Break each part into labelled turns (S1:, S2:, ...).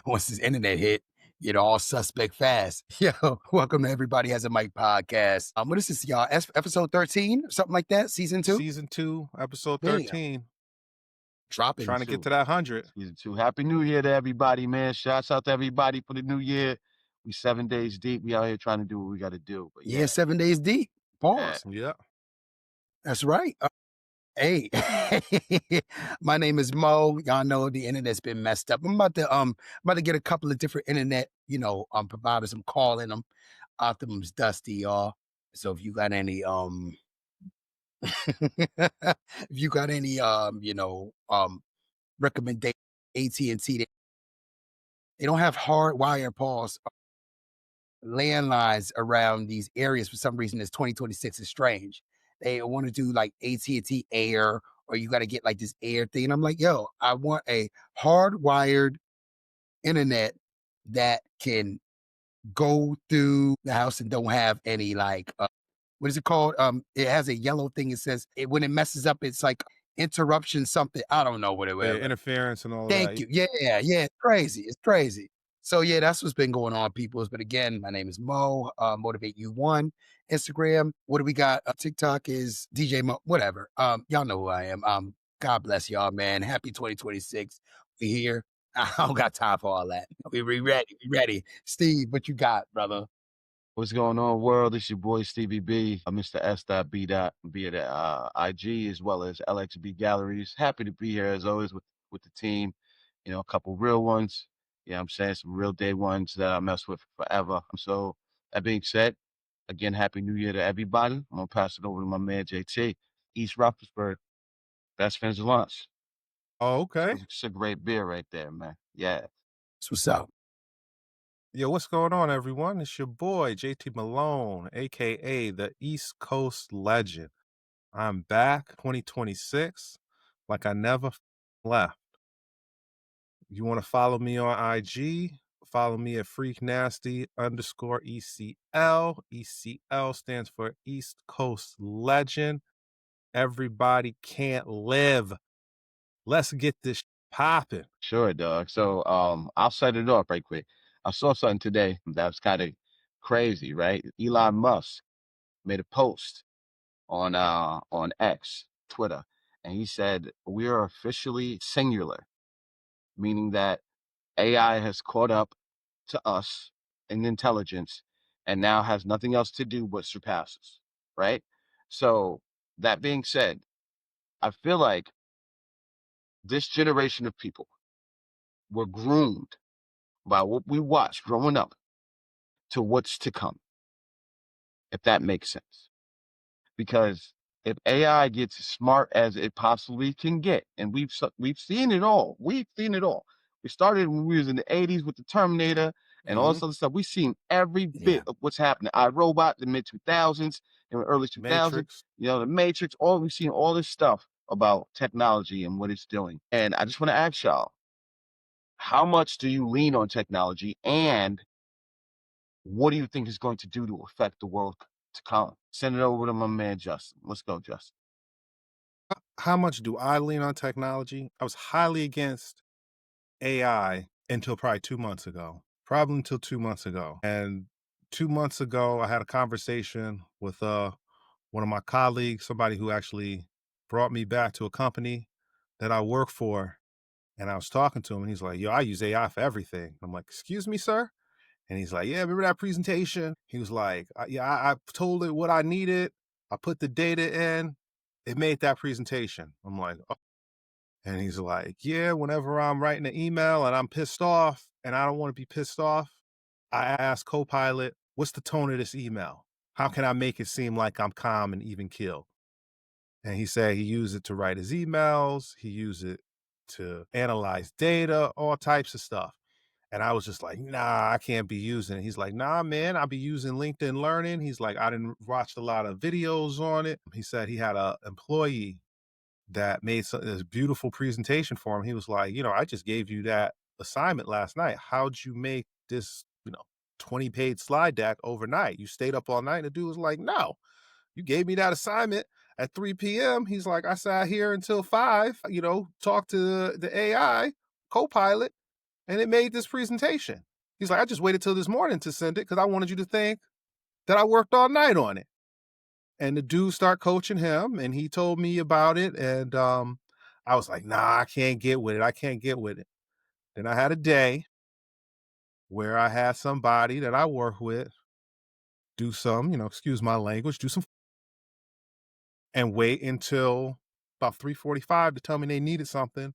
S1: once this internet hit, all suspect fast. Yo, welcome to Everybody Has a Mic podcast. What is this, y'all? Episode 13, something like that? Season 2?
S2: Season 2, episode
S1: Damn.
S2: 13.
S1: Dropping.
S2: Trying to get to that 100.
S3: Season 2. Happy New Year to everybody, man. Shouts out to everybody for the new year. We 7 days deep. We out here trying to do what we got to do. But
S1: Yeah, 7 days deep. Pause.
S2: Yeah.
S1: That's right. Hey, my name is Mo. Y'all know the internet's been messed up. I'm about to get a couple of different internet, providers. I'm calling them. Optimum's dusty, y'all. So if you got any, if you got any, recommendation, AT&T, they don't have hardwire pause landlines around these areas for some reason. This 2026 is strange. They want to do like AT&T Air, or you got to get like this Air thing. And I'm like, yo, I want a hardwired internet that can go through the house and don't have any like, what is it called? It has a yellow thing. It says when it messes up, it's like interruption something. I don't know what it was.
S2: Interference and all
S1: Thank
S2: that.
S1: you. Yeah. It's crazy. It's crazy. So yeah, that's what's been going on, peoples. But again, my name is Mo, Motivate You One. Instagram, what do we got? TikTok is DJ Mo, whatever. Y'all know who I am. God bless y'all, man. Happy 2026. We here. I don't got time for all that. We ready. Steve, what you got, brother?
S3: What's going on, world? It's your boy Stevie B, Mr. S.B. Be it IG as well as LXB Galleries. Happy to be here as always with the team. A couple real ones. Yeah, I'm saying some real day ones that I mess with forever. So that being said, again, Happy New Year to everybody. I'm gonna pass it over to my man JT, East Rutherford, Best Friends of Lunch.
S2: Oh, okay.
S3: It's a great beer right there, man. Yeah.
S1: That's what's up.
S2: Yo, what's going on, everyone? It's your boy, JT Malone, a.k.a. the East Coast Legend. I'm back 2026 like I never left. You want to follow me on IG? Follow me at freaknasty_ECL. ECL stands for East Coast Legend. Everybody can't live. Let's get this popping.
S3: Sure, dog. So I'll set it off right quick. I saw something today that was kind of crazy, right? Elon Musk made a post on X, Twitter, and he said we are officially singular, meaning that AI has caught up to us in intelligence and now has nothing else to do but surpass us, right? So that being said, I feel like this generation of people were groomed by what we watched growing up to what's to come, if that makes sense. Because if AI gets as smart as it possibly can get, and we've seen it all. We've seen it all. We started when we was in the 80s with the Terminator and all this other stuff. We've seen every bit of what's happening. iRobot, the mid 2000s and early 2000s,
S2: Matrix.
S3: The Matrix. We've seen all this stuff about technology and what it's doing. And I just want to ask y'all, how much do you lean on technology, and what do you think is going to do to affect the world to come? Send it over to my man Justin. Let's go, Justin.
S2: How much do I lean on technology? I was highly against AI until probably 2 months ago. Probably until 2 months ago. And 2 months ago, I had a conversation with one of my colleagues, somebody who actually brought me back to a company that I work for. And I was talking to him, and he's like, yo, I use AI for everything. I'm like, excuse me, sir? And he's like, yeah, remember that presentation? He was like, I told it what I needed. I put the data in. It made that presentation. I'm like, oh. And he's like, yeah, whenever I'm writing an email and I'm pissed off and I don't want to be pissed off, I ask Copilot, what's the tone of this email? How can I make it seem like I'm calm and even keeled? And he said he used it to write his emails. He used it to analyze data, all types of stuff. And I was just like, nah, I can't be using it. He's like, nah, man, I'll be using LinkedIn Learning. He's like, I didn't watch a lot of videos on it. He said he had an employee that made this beautiful presentation for him. He was like, I just gave you that assignment last night. How'd you make this, 20-page slide deck overnight? You stayed up all night? And the dude was like, no, you gave me that assignment at 3 p.m. He's like, I sat here until 5, talked to the AI Copilot, and it made this presentation. He's like, I just waited till this morning to send it because I wanted you to think that I worked all night on it. And the dude started coaching him, and he told me about it, and I was like, nah, I can't get with it. I can't get with it. Then I had a day where I had somebody that I work with do some, excuse my language, do some and wait until about 3:45 to tell me they needed something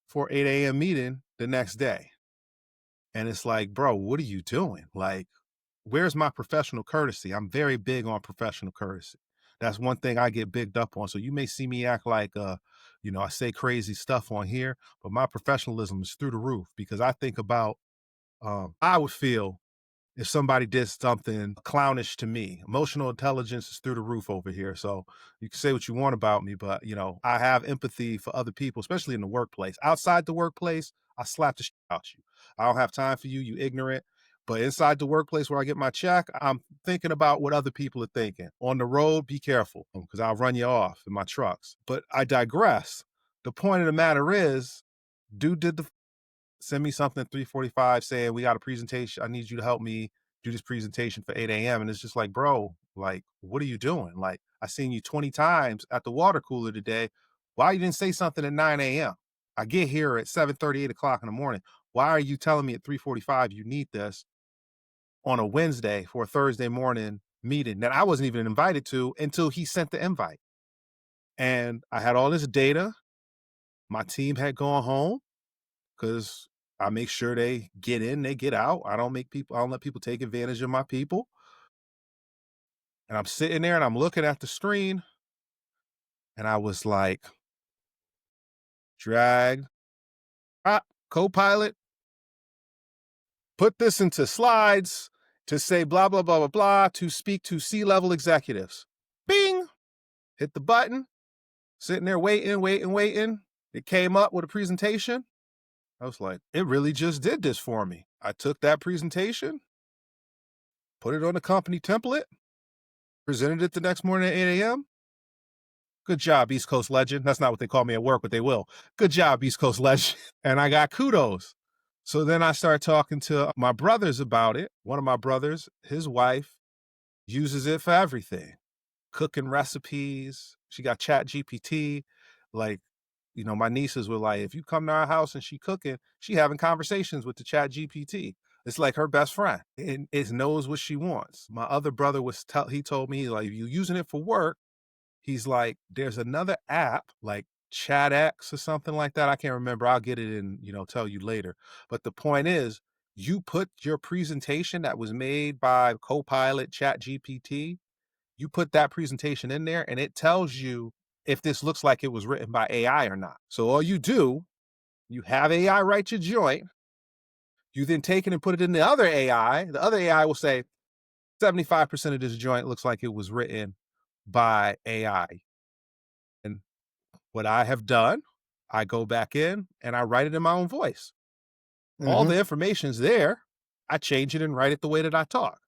S2: for 8 a.m. meeting the next day. And it's like, bro, what are you doing? Like, where's my professional courtesy? I'm very big on professional courtesy. That's one thing I get bigged up on. So you may see me act like, I say crazy stuff on here, but my professionalism is through the roof because I think about, I would feel if somebody did something clownish to me. Emotional intelligence is through the roof over here. So you can say what you want about me, but I have empathy for other people, especially in the workplace. Outside the workplace, I slap the shit out you. I don't have time for you, you ignorant. But inside the workplace where I get my check, I'm thinking about what other people are thinking. On the road, be careful because I'll run you off in my trucks. But I digress. The point of the matter is, dude did the send me something at 3:45 saying we got a presentation. I need you to help me do this presentation for 8 a.m. And it's just like, bro, like, what are you doing? Like, I seen you 20 times at the water cooler today. Why you didn't say something at 9 a.m.? I get here at 7:30, 8 o'clock in the morning. Why are you telling me at 3:45 you need this on a Wednesday for a Thursday morning meeting that I wasn't even invited to until he sent the invite? And I had all this data. My team had gone home because I make sure they get in, they get out. I don't let people take advantage of my people. And I'm sitting there and I'm looking at the screen and I was like, drag, Copilot, put this into slides to say blah, blah, blah, blah, blah, to speak to C-level executives. Bing, hit the button, sitting there waiting. It came up with a presentation. I was like, it really just did this for me. I took that presentation, put it on the company template, presented it the next morning at 8 a.m. Good job, East Coast legend. That's not what they call me at work, but they will. Good job, East Coast legend. And I got kudos. So then I started talking to my brothers about it. One of my brothers, his wife, uses it for everything. Cooking recipes. She got Chat GPT. Like, my nieces were like, if you come to our house and she cooking, she having conversations with the Chat GPT. It's like her best friend. It knows what she wants. My other brother he told me, like, if you're using it for work, he's like, there's another app like ChatX or something like that. I can't remember. I'll get it and, tell you later. But the point is, you put your presentation that was made by Copilot Chat GPT, you put that presentation in there and it tells you if this looks like it was written by AI or not. So all you do, you have AI write your joint. You then take it and put it in the other AI. The other AI will say 75% of this joint looks like it was written by AI. And what I have done, I go back in and I write it in my own voice. All the information's there. I change it and write it the way that I talk.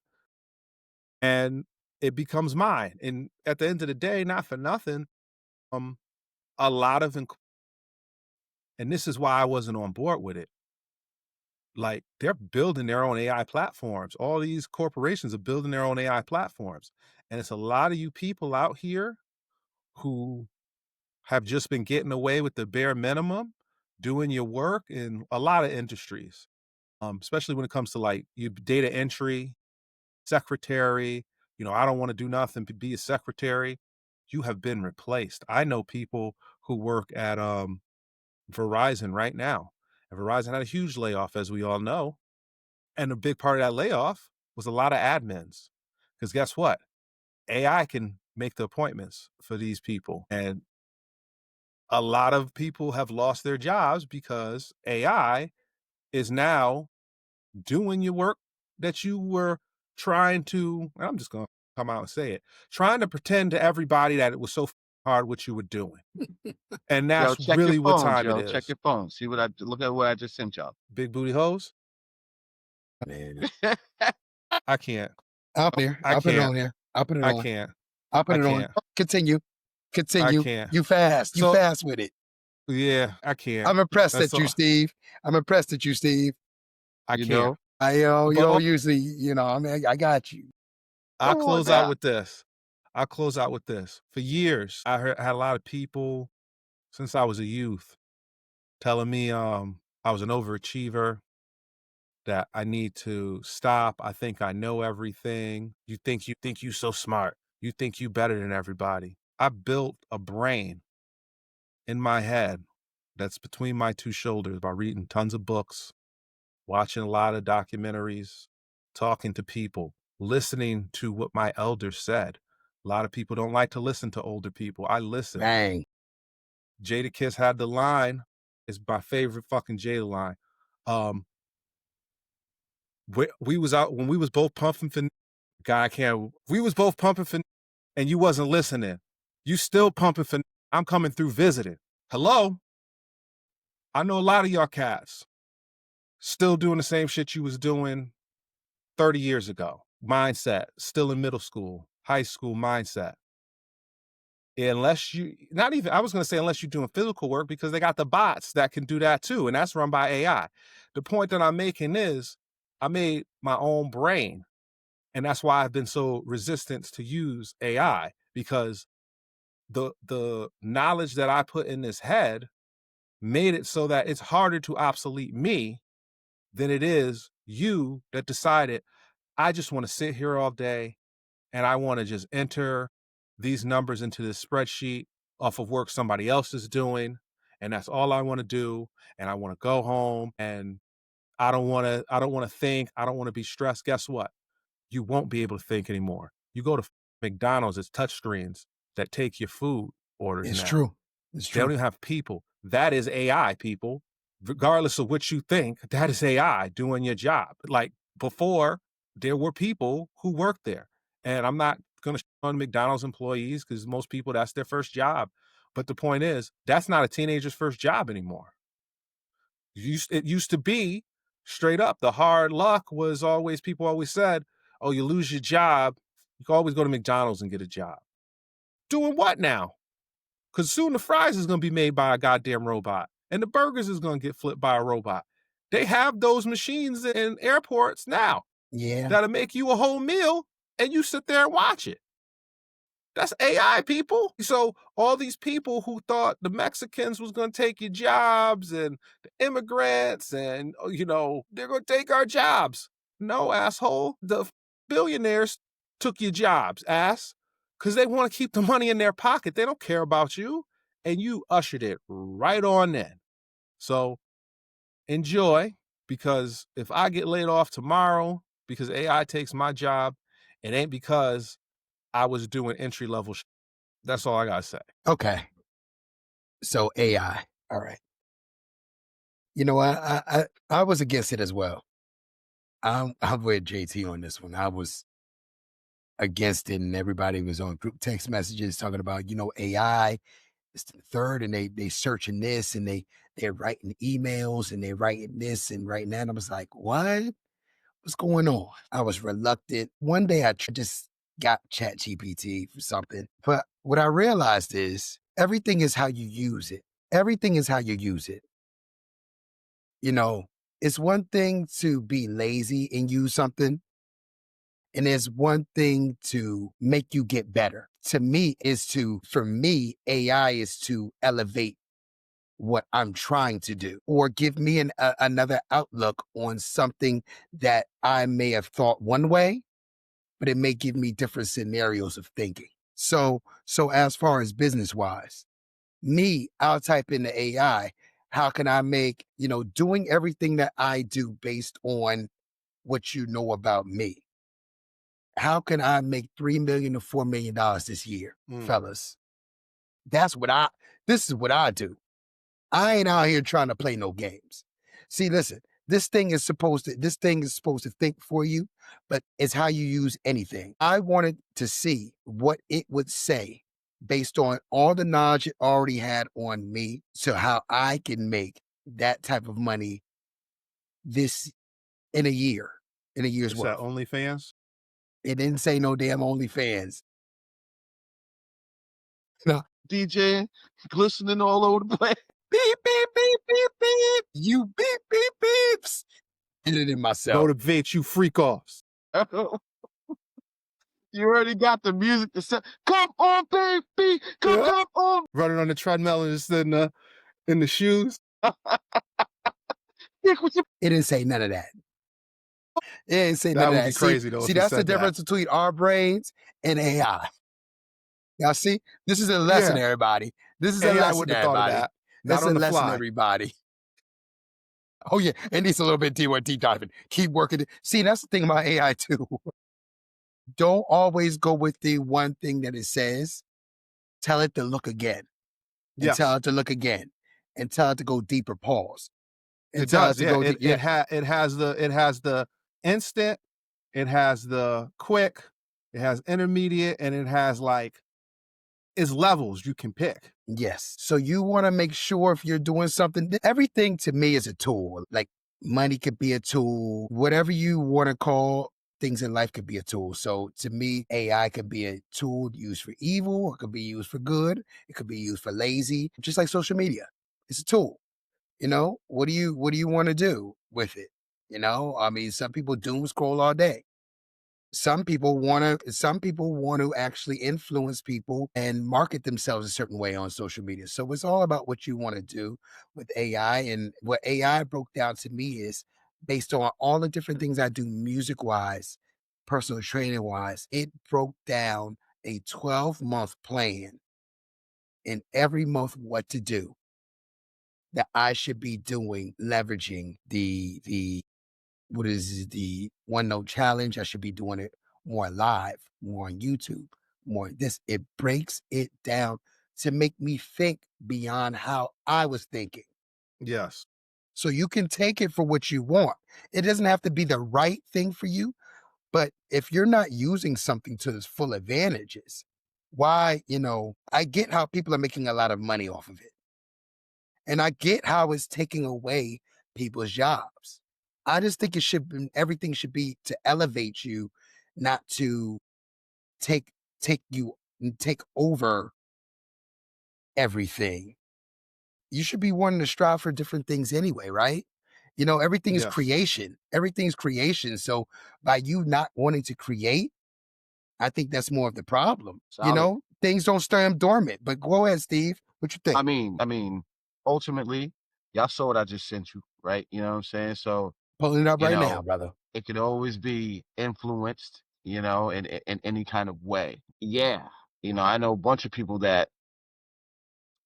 S2: And it becomes mine. And at the end of the day, not for nothing, a lot of, and this is why I wasn't on board with it. Like, they're building their own AI platforms. All these corporations are building their own AI platforms. And it's a lot of you people out here who have just been getting away with the bare minimum, doing your work in a lot of industries, especially when it comes to like you data entry, secretary. I don't want to do nothing to be a secretary. You have been replaced. I know people who work at Verizon right now. And Verizon had a huge layoff, as we all know. And a big part of that layoff was a lot of admins. Because guess what? AI can make the appointments for these people. And a lot of people have lost their jobs because AI is now doing your work that you were trying to, I'm just going to come out and say it, trying to pretend to everybody that it was so hard what you were doing. And
S3: Yo,
S2: that's
S3: check your
S2: really what
S3: phones,
S2: time it
S3: yo. Check
S2: is.
S3: your phone. See look at what I just sent y'all.
S2: Big booty hoes?
S1: Man,
S2: I can't.
S1: I'll put it
S2: I
S1: on
S2: can't.
S1: there. I'll put it
S2: I
S1: on.
S2: can't.
S1: I'll put
S2: I
S1: it on.
S2: can't.
S1: Continue.
S2: I can't.
S1: You fast. You
S2: So
S1: fast with it.
S2: Yeah, I can't.
S1: I'm impressed
S2: That's
S1: at you,
S2: all.
S1: Steve. I'm impressed at you, Steve.
S2: I
S3: You
S2: can't.
S3: know,
S1: I you
S2: But
S1: don't usually, I mean, I got you.
S2: I'll
S3: come on
S2: close out
S3: now.
S2: with this. I'll close out with this. For years, I had a lot of people since I was a youth telling me I was an overachiever, that I need to stop. I think I know everything. You think you so smart. You think you better than everybody. I built a brain in my head that's between my two shoulders by reading tons of books, watching a lot of documentaries, talking to people, listening to what my elders said. A lot of people don't like to listen to older people. I listen.
S1: Bang.
S2: Jadakiss had the line, it's my favorite fucking Jada line. We was out when we was both pumping for guy can't we was both pumping for and you wasn't listening. You still pumping for I'm coming through visiting. Hello? I know a lot of y'all cats still doing the same shit you was doing 30 years ago. Mindset, still in middle school, high school mindset. Unless you, not even, I was going to say unless you're doing physical work because they got the bots that can do that too. And that's run by AI. The point that I'm making is I made my own brain. And that's why I've been so resistant to use AI because the knowledge that I put in this head made it so that it's harder to obsolete me than it is you that decided I just want to sit here all day and I want to just enter these numbers into this spreadsheet off of work somebody else is doing. And that's all I want to do. And I want to go home and I don't want to think. I don't want to be stressed. Guess what? You won't be able to think anymore. You go to McDonald's, it's touchscreens that take your food orders
S1: It's
S2: now.
S1: true. It's
S2: They don't
S1: true.
S2: even have people. That is AI, people. Regardless of what you think, that is AI doing your job. Like before, there were people who worked there. And I'm not going to on McDonald's employees because most people, that's their first job. But the point is, that's not a teenager's first job anymore. It used to be straight up. The hard luck was always, people always said, oh, you lose your job. You can always go to McDonald's and get a job. Doing what now? Because soon the fries is going to be made by a goddamn robot and the burgers is going to get flipped by a robot. They have those machines in airports now
S1: Yeah.
S2: that'll make you a whole meal and you sit there and watch it. That's AI, people. So all these people who thought the Mexicans was going to take your jobs and the immigrants and, they're going to take our jobs. No, asshole. The billionaires took your jobs, ass, because they want to keep the money in their pocket. They don't care about you. And you ushered it right on in. So enjoy, because if I get laid off tomorrow because AI takes my job, it ain't because I was doing entry level. That's all I gotta say.
S1: Okay. So AI. All right. You know, I was against it as well. I'm with JT on this one. I was against it, and everybody was on group text messages talking about, AI is the third, and they searching this, and they're writing emails, and they're writing this and writing that. And I was like, what? What's going on? I was reluctant. One day I just got Chat GPT for something, but what I realized is everything is how you use it. Everything is how you use it. It's one thing to be lazy and use something, and it's one thing to make you get better. For me, AI is to elevate what I'm trying to do or give me another outlook on something that I may have thought one way, but it may give me different scenarios of thinking. So as far as business wise, I'll type in the AI, how can I make, doing everything that I do based on what you know about me? How can I make $3 million to $4 million this year, fellas? This is what I do. I ain't out here trying to play no games. See, listen, this thing is supposed to think for you, but it's how you use anything. I wanted to see what it would say based on all the knowledge it already had on me, so how I can make that type of money this in a year's
S2: Is that
S1: worth.
S2: OnlyFans?
S1: It didn't say no damn OnlyFans. No.
S3: DJ glistening all over the place.
S1: beep, beep, beep. You beep, beep, beeps. Did it in myself.
S2: Motivate you freak offs.
S3: You already got the music to say, come on, baby,
S2: Yeah.
S3: come on.
S2: Running on the treadmill and just in the shoes.
S1: It didn't say none of that. It didn't say none
S2: That
S1: of
S2: would be
S1: that.
S2: crazy though.
S1: See,
S2: If you
S1: that's the
S2: said that.
S1: difference between our brains and AI. Now, see, this is a lesson,
S2: Yeah.
S1: everybody. This is a
S2: AI
S1: lesson,
S2: wouldn't have thought of
S1: everybody.
S2: that.
S1: That's
S2: Not
S1: a
S2: on the
S1: lesson,
S2: fly.
S1: everybody. Oh, yeah. It needs a little bit deep diving. Keep working. See, that's the thing about AI, too. Don't always go with the one thing that it says. Tell it to look again. And tell
S2: Yes,
S1: it to look again. And tell it to go deeper. Pause. And
S2: it
S1: tell it
S2: does.
S1: to
S2: Yeah,
S1: go
S2: it
S1: yeah.
S2: it has the instant, it has the quick, it has intermediate, and it has like it's levels you can pick.
S1: Yes. So you want to make sure if you're doing something, everything to me is a tool. Like money could be a tool, whatever you want to call things in life could be a tool. So to me, AI could be a tool used for evil. It could be used for good. It could be used for lazy, just like social media. It's a tool. You know, what do you want to do with it? You know, I mean, some people doom scroll all day. Some people want to actually influence people and market themselves a certain way on social media. So it's all about what you want to do with AI. And what AI broke down to me is based on all the different things I do music wise, personal training wise, it broke down a 12-month plan in every month what to do that I should be doing, leveraging the what is the one note challenge. I should be doing it more live, more on YouTube, more this. It breaks it down to make me think beyond how I was thinking.
S2: Yes.
S1: So you can take it for what you want. It doesn't have to be the right thing for you, but if you're not using something to its full advantages, why, I get how people are making a lot of money off of it. And I get how it's taking away people's jobs. I just think everything should be to elevate you, not to take take over everything. You should be wanting to strive for different things anyway, right? Everything is
S2: Yes.
S1: creation. Everything's creation. So by you not wanting to create, I think that's more of the problem.
S3: Solid.
S1: Things don't stand dormant. But go ahead, Steve. What you think?
S3: I mean, ultimately, y'all saw what I just sent you, right? You know what I'm saying? So,
S1: Pulling it up
S3: you
S1: right now,
S3: know,
S1: brother.
S3: it could always be influenced, in any kind of way. Yeah. I know a bunch of people that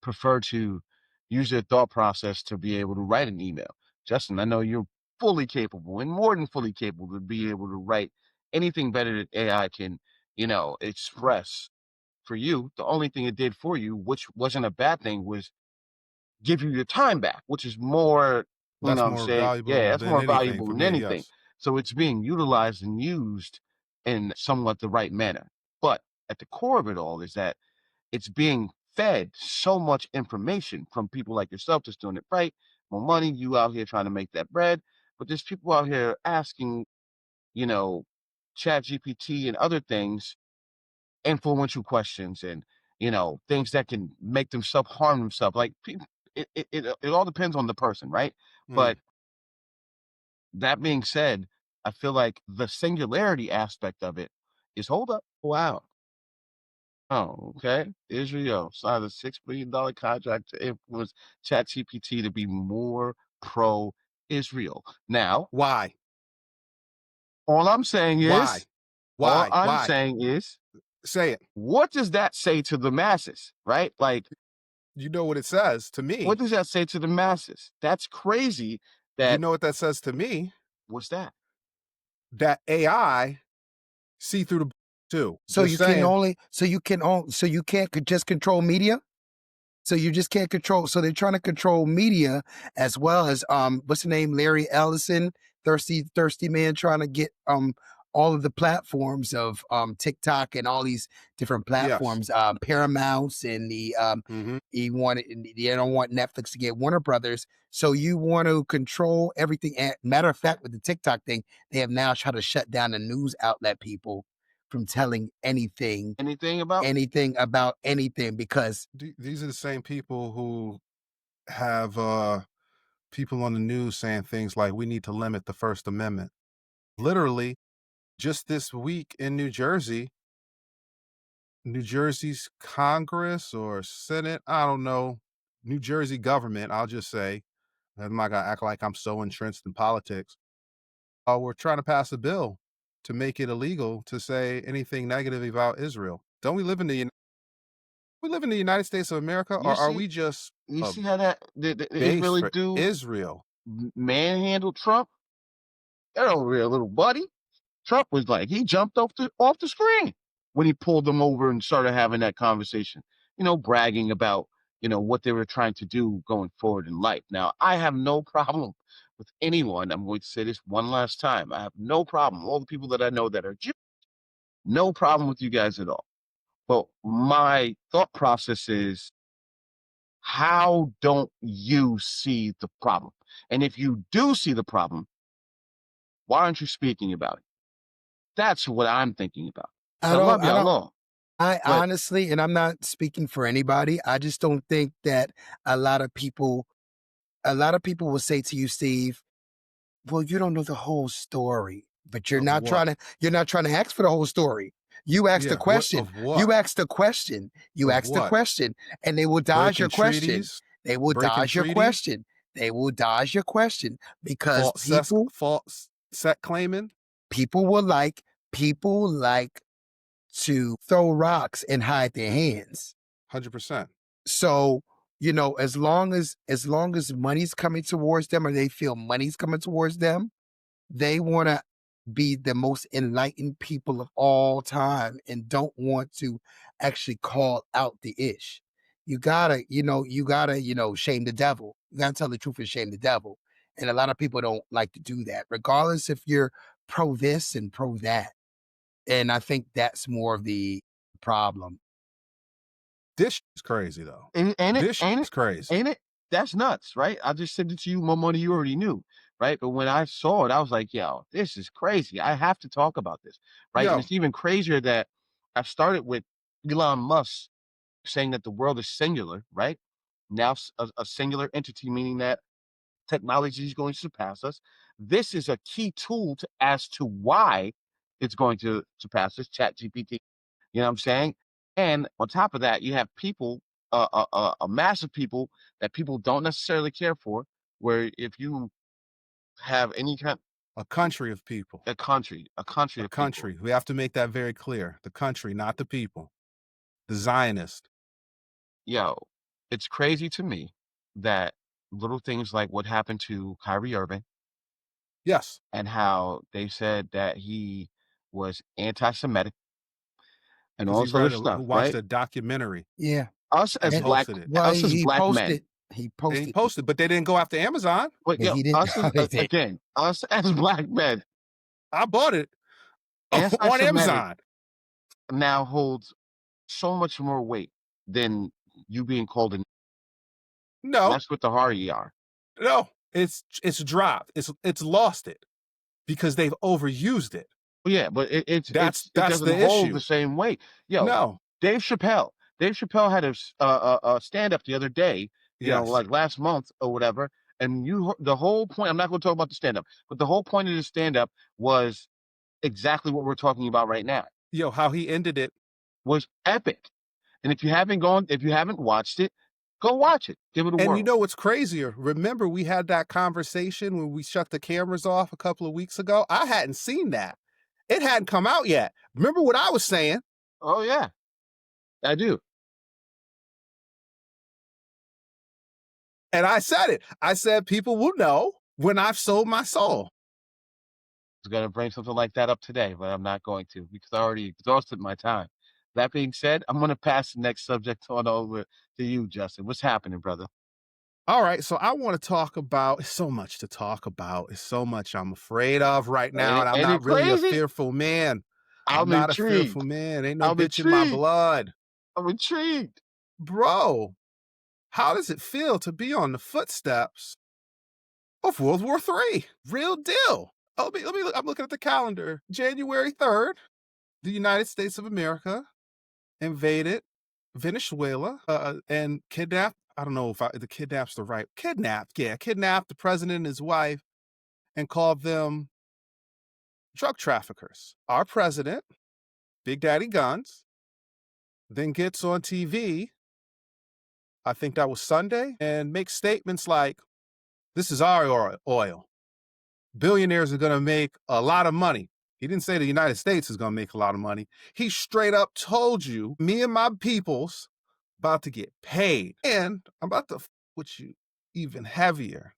S3: prefer to use their thought process to be able to write an email. Justin, I know you're fully capable and more than fully capable to be able to write anything better that AI can, express for you. The only thing it did for you, which wasn't a bad thing, was give you your time back, which is more,
S2: That's
S3: what I'm
S2: more
S3: saying? Yeah,
S2: valuable
S3: that's
S2: than
S3: more
S2: anything
S3: valuable
S2: for
S3: than
S2: me.
S3: anything.
S2: Yes.
S3: So it's being utilized and used in somewhat the right manner. But at the core of it all is that it's being fed so much information from people like yourself that's doing it right. More money, you out here trying to make that bread. But there's people out here asking, you know, Chat GPT and other things influential questions and things that can make them self harm themselves. Like people, it all depends on the person, right?
S2: Mm.
S3: But that being said, I feel like the singularity aspect of it is hold up, wow. Oh, okay. Israel signed a $6 billion contract to influence ChatGPT to be more pro Israel. Now,
S2: Why?
S3: all I'm saying
S2: Why?
S3: is, all I'm
S2: Why?
S3: saying is,
S2: Say it.
S3: what does that say to the masses, right? Like,
S2: You know what it says to
S3: what
S2: me.
S3: does that say to the masses? That's crazy.
S2: You
S3: That
S2: know what that says to me?
S3: what's that?
S2: That AI see through the too.
S1: So
S2: Just
S1: you can
S2: saying.
S1: only, so you can't just control media. So you just can't control. So they're trying to control media as well as what's the name? Larry Ellison, thirsty man, trying to get all of the platforms of TikTok and all these different
S2: Yes.
S1: platforms, Paramounts and the
S2: Mm-hmm.
S1: they don't want Netflix to get Warner Brothers. So you want to control everything. And matter of fact, with the TikTok thing, they have now tried to shut down the news outlet people from telling
S3: Anything about?
S1: anything about anything because
S2: These are the same people who have people on the news saying things like we need to limit the First Amendment. Literally, just this week in New Jersey's Congress or Senate, I don't know, New Jersey government, I'll just say, I'm not gonna act like I'm so entrenched in politics. We're trying to pass a bill to make it illegal to say anything negative about Israel. Don't we live in we live in the United States of America,
S3: You
S2: or are
S3: see,
S2: we just
S3: you
S2: a
S3: see how that the
S2: base
S3: Israeli
S2: for
S3: dude
S2: Israel?
S3: manhandled Trump? That over here, little buddy. Trump was like, he jumped off the screen when he pulled them over and started having that conversation, bragging about, what they were trying to do going forward in life. Now, I have no problem with anyone. I'm going to say this one last time. I have no problem. All the people that I know that are Jews, no problem with you guys at all. But my thought process is, how don't you see the problem? And if you do see the problem, why aren't you speaking about it? That's what I'm thinking about.
S1: I
S3: So I
S1: don't
S3: love
S1: I don't
S3: y'all,
S1: I
S3: but
S1: honestly, and I'm not speaking for anybody, I just don't think that a lot of people will say to you, Steve, well, you don't know the whole story, but
S2: Of what?
S1: you're not trying to ask for the whole story. You asked a
S2: Yeah, what
S1: question.
S2: of
S1: You
S2: what?
S1: asked a question. You
S2: Of
S1: asked a
S2: what?
S1: question, and they will dodge
S2: Breaking
S1: your question.
S2: treaties?
S1: They will
S2: Breaking
S1: dodge your
S2: treaties?
S1: question. They will dodge your question because
S2: False set claiming?
S1: people will like people like to throw rocks and hide their hands.
S2: 100%.
S1: So, as long as money's coming towards them or they feel money's coming towards them, they want to be the most enlightened people of all time and don't want to actually call out the ish. You gotta, shame the devil. You gotta tell the truth and shame the devil. And a lot of people don't like to do that, regardless if you're pro this and pro that. And I think that's more of the problem.
S2: This is crazy though.
S3: ain't it?
S2: This
S3: Ain't
S2: is
S3: it?
S2: crazy.
S3: Ain't it? That's nuts, right? I just sent it to you more money you already knew, right? But when I saw it, I was like, yo, this is crazy. I have to talk about this, right? And
S2: Yo,
S3: it's even crazier that I started with Elon Musk saying that the world is singular, right? Now a singular entity, meaning that technology is going to surpass us. This is a key tool as to why it's going to surpass us, Chat GPT. You know what I'm saying? And on top of that, you have people, a mass of people that people don't necessarily care for, where if you have any kind
S2: a country of people.
S3: a country
S2: A
S3: of people,
S2: country. We have to make that very clear. The country, not the people. The Zionist.
S3: yo, it's crazy to me that little things like what happened to Kyrie Irving
S2: Yes,
S3: and how they said that he was anti-Semitic and
S2: because
S3: all
S2: he
S3: this other
S2: read
S3: stuff,
S2: watched
S3: right?
S2: a documentary
S1: Yeah.
S3: Us
S2: and
S3: as
S1: And
S3: black,
S2: posted it.
S1: well,
S3: us as
S1: he
S3: black men,
S1: posted he
S2: And he
S1: posted it.
S2: posted, but they didn't go after Amazon.
S3: but
S1: Yeah, he didn't.
S3: us as
S1: They did.
S3: again, us as black men,
S2: I bought it on
S3: anti-Semitic
S2: Amazon.
S3: now holds so much more weight than you being called an.
S2: No,
S3: That's what the Hari are.
S2: no. It's dropped. It's lost it because they've overused it.
S3: Well, yeah, but it
S2: That's
S3: doesn't
S2: the
S3: hold the
S2: issue.
S3: same weight. Yo,
S2: No.
S3: Dave Chappelle. Dave Chappelle had a stand up the other day,
S2: Yes.
S3: like last month or whatever. And the whole point. I'm not going to talk about the stand up, but the whole point of the stand up was exactly what we're talking about right now.
S2: Yo, how he ended it.
S3: Was epic. And if you haven't watched it, go watch it. Give it a
S2: And you
S3: whirl.
S2: know what's crazier? Remember, we had that conversation when we shut the cameras off a couple of weeks ago? I hadn't seen that. It hadn't come out yet. Remember what I was saying?
S3: Oh yeah, I do.
S2: And I said it. I said people will know when I've sold my soul.
S3: I was gonna bring something like that up today, but I'm not going to because I already exhausted my time. That being said, I'm gonna pass the next subject on over to you, Justin. What's happening, brother?
S2: All right, so I want to talk about it's so much to talk about. It's so much I'm afraid of right
S3: Ain't
S2: now,
S3: it,
S2: and I'm
S3: ain't it
S2: not really a
S3: crazy?
S2: fearful man. I'm
S3: I'm
S2: not a fearful
S3: intrigued.
S2: man. Ain't no
S3: I'm
S2: bitch in my
S3: intrigued.
S2: blood.
S3: I'm intrigued.
S2: Bro, how does it feel to be on the footsteps of World War III? Real deal. Let me look. I'm looking at the calendar. January 3rd, the United States of America invaded Venezuela and kidnapped I don't know if the kidnapped the president and his wife and called them drug traffickers. Our president, Big Daddy Guns, then gets on TV, I think that was Sunday, and makes statements like, this is our oil. Billionaires are going to make a lot of money. He didn't say the United States is going to make a lot of money. He straight up told you, me and my people's about to get paid. And I'm about to with you even heavier.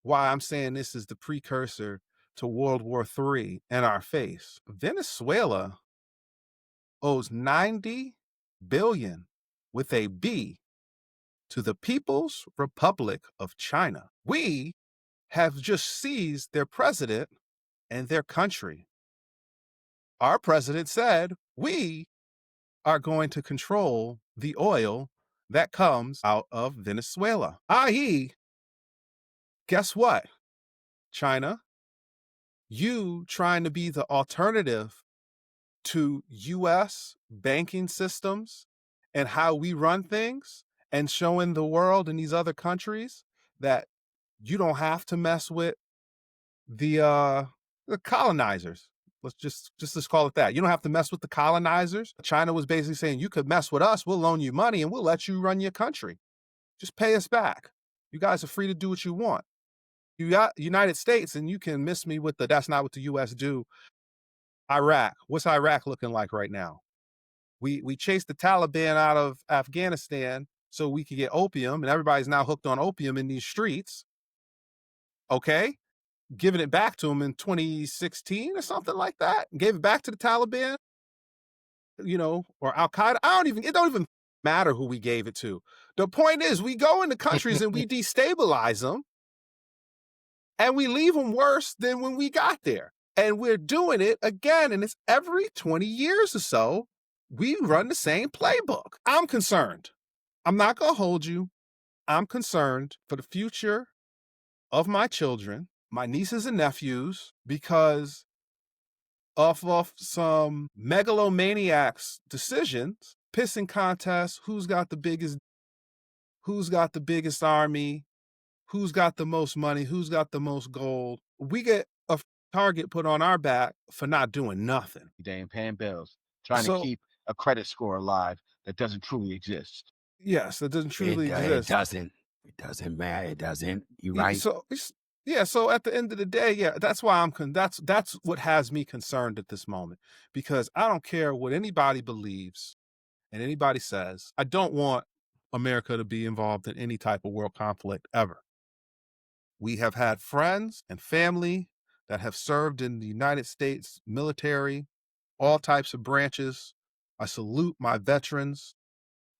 S2: Why I'm saying this is the precursor to World War III in our face. Venezuela owes 90 billion with a B to the People's Republic of China. We have just seized their president and their country. Our president said we are going to control the oil that comes out of Venezuela, i.e., guess what, China? You trying to be the alternative to U.S. banking systems and how we run things and showing the world and these other countries that you don't have to mess with the colonizers. Let's call it that. You don't have to mess with the colonizers. China was basically saying, you could mess with us, we'll loan you money and we'll let you run your country. Just pay us back. You guys are free to do what you want. You got United States, and you can miss me with that's not what the U.S. do. Iraq. What's Iraq looking like right now? We chased the Taliban out of Afghanistan so we could get opium, and everybody's now hooked on opium in these streets. Okay? Giving it back to them in 2016 or something like that. Gave it back to the Taliban, or Al Qaeda. It don't even matter who we gave it to. The point is, we go into countries and we destabilize them, and we leave them worse than when we got there. And we're doing it again, and it's every 20 years or so, we run the same playbook. I'm concerned. I'm not going to hold you. I'm concerned for the future of my children, my nieces and nephews, because of some megalomaniacs' decisions, pissing contests, who's got the biggest army, who's got the most money, who's got the most gold. We get a target put on our back for not doing nothing.
S3: They ain't paying bills, trying to keep a credit score alive that doesn't truly exist.
S2: Yes, that doesn't truly exist.
S1: It doesn't matter. It doesn't. You're right.
S2: So at the end of the day, that's why that's what has me concerned at this moment, because I don't care what anybody believes and anybody says. I don't want America to be involved in any type of world conflict ever. We have had friends and family that have served in the United States military, all types of branches. I salute my veterans.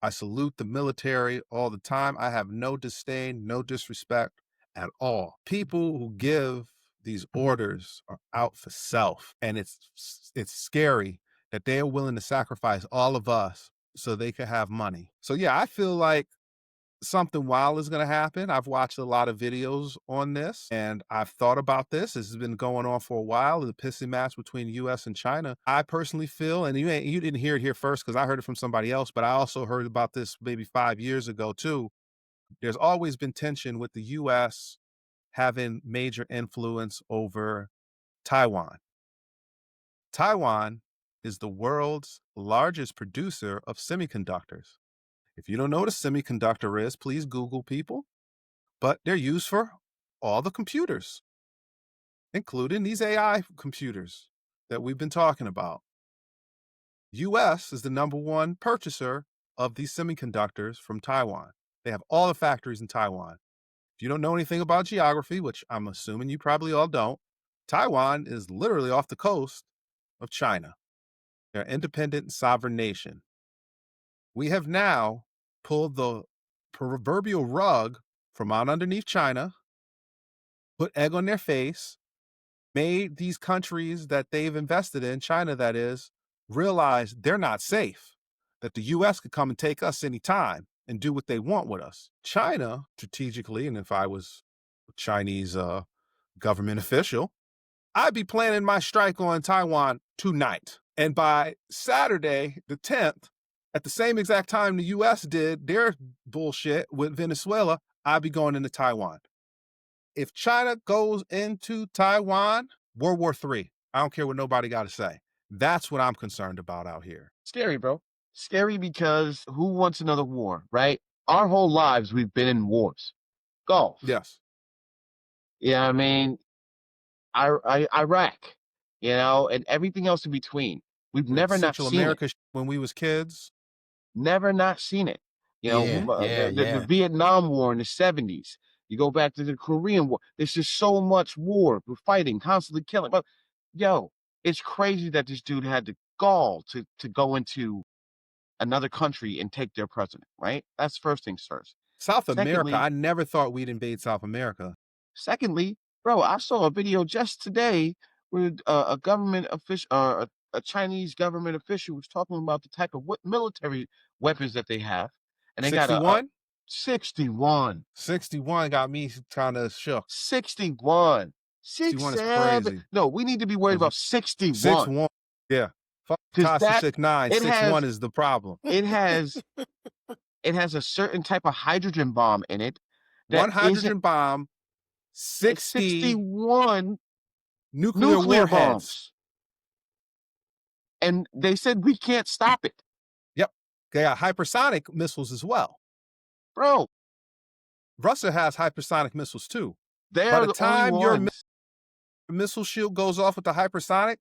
S2: I salute the military all the time. I have no disdain, no disrespect at all. People who give these orders are out for self, and it's scary that they are willing to sacrifice all of us so they can have money. So yeah, I feel like something wild is going to happen. I've watched a lot of videos on this, and I've thought about this. This has been going on for a while, the pissing match between U.S. and China. I personally feel, and you didn't hear it here first because I heard it from somebody else, but I also heard about this maybe 5 years ago too. There's always been tension with the U.S. having major influence over Taiwan. Taiwan is the world's largest producer of semiconductors. If you don't know what a semiconductor is, please Google, people. But they're used for all the computers, including these AI computers that we've been talking about. U.S. is the number one purchaser of these semiconductors from Taiwan. They have all the factories in Taiwan. If you don't know anything about geography, which I'm assuming you probably all don't, Taiwan is literally off the coast of China. They're an independent sovereign nation. We have now pulled the proverbial rug from out underneath China, put egg on their face, made these countries that they've invested in, China that is, realize they're not safe, that the U.S. could come and take us anytime and do what they want with us. China, strategically, and if I was a Chinese government official, I'd be planning my strike on Taiwan tonight. And by Saturday, the 10th, At the same exact time the US did their bullshit with Venezuela, I'd be going into Taiwan. If China goes into Taiwan, World War III. I don't care what nobody got to say. That's what I'm concerned about out here.
S3: Scary, bro. Scary because who wants another war, right? Our whole lives we've been in wars. Golf.
S2: Yes.
S3: Yeah, I mean, Iraq, and everything else in between. We've never not
S2: Central
S3: seen it.
S2: America when we was kids.
S3: Never not seen it. The
S1: Yeah.
S3: Vietnam War in the 70s. You go back to the Korean War. There's just so much war. We're fighting, constantly killing. But it's crazy that this dude had the gall to go into another country and take their president, right? That's first things first.
S2: South America,
S3: Secondly,
S2: I never thought we'd invade South America.
S3: Secondly, bro, I saw a video just today where a government official, a Chinese government official, was talking about the type of military weapons that they have, and they got a
S2: 61?
S3: 61.
S2: 61 got me kind of shook.
S3: 61.
S2: 61 is
S3: 67.
S2: crazy.
S3: No, we need to be worried about 61.
S2: 61. Yeah. Fuck
S3: 'Cause
S2: Tasha 69.
S3: it
S2: 61
S3: has-
S2: is the problem.
S3: It has a certain type of hydrogen bomb in it.
S2: One
S3: that
S2: hydrogen
S3: isn't-
S2: bomb, 60
S3: 61
S2: nuclear warheads.
S3: bombs. And they said we can't stop it.
S2: Yep. They got hypersonic missiles as well.
S3: Bro,
S2: Russia has hypersonic missiles too.
S3: they're
S2: By the
S3: the
S2: time
S3: only
S2: your
S3: ones.
S2: missile shield goes off with the hypersonic,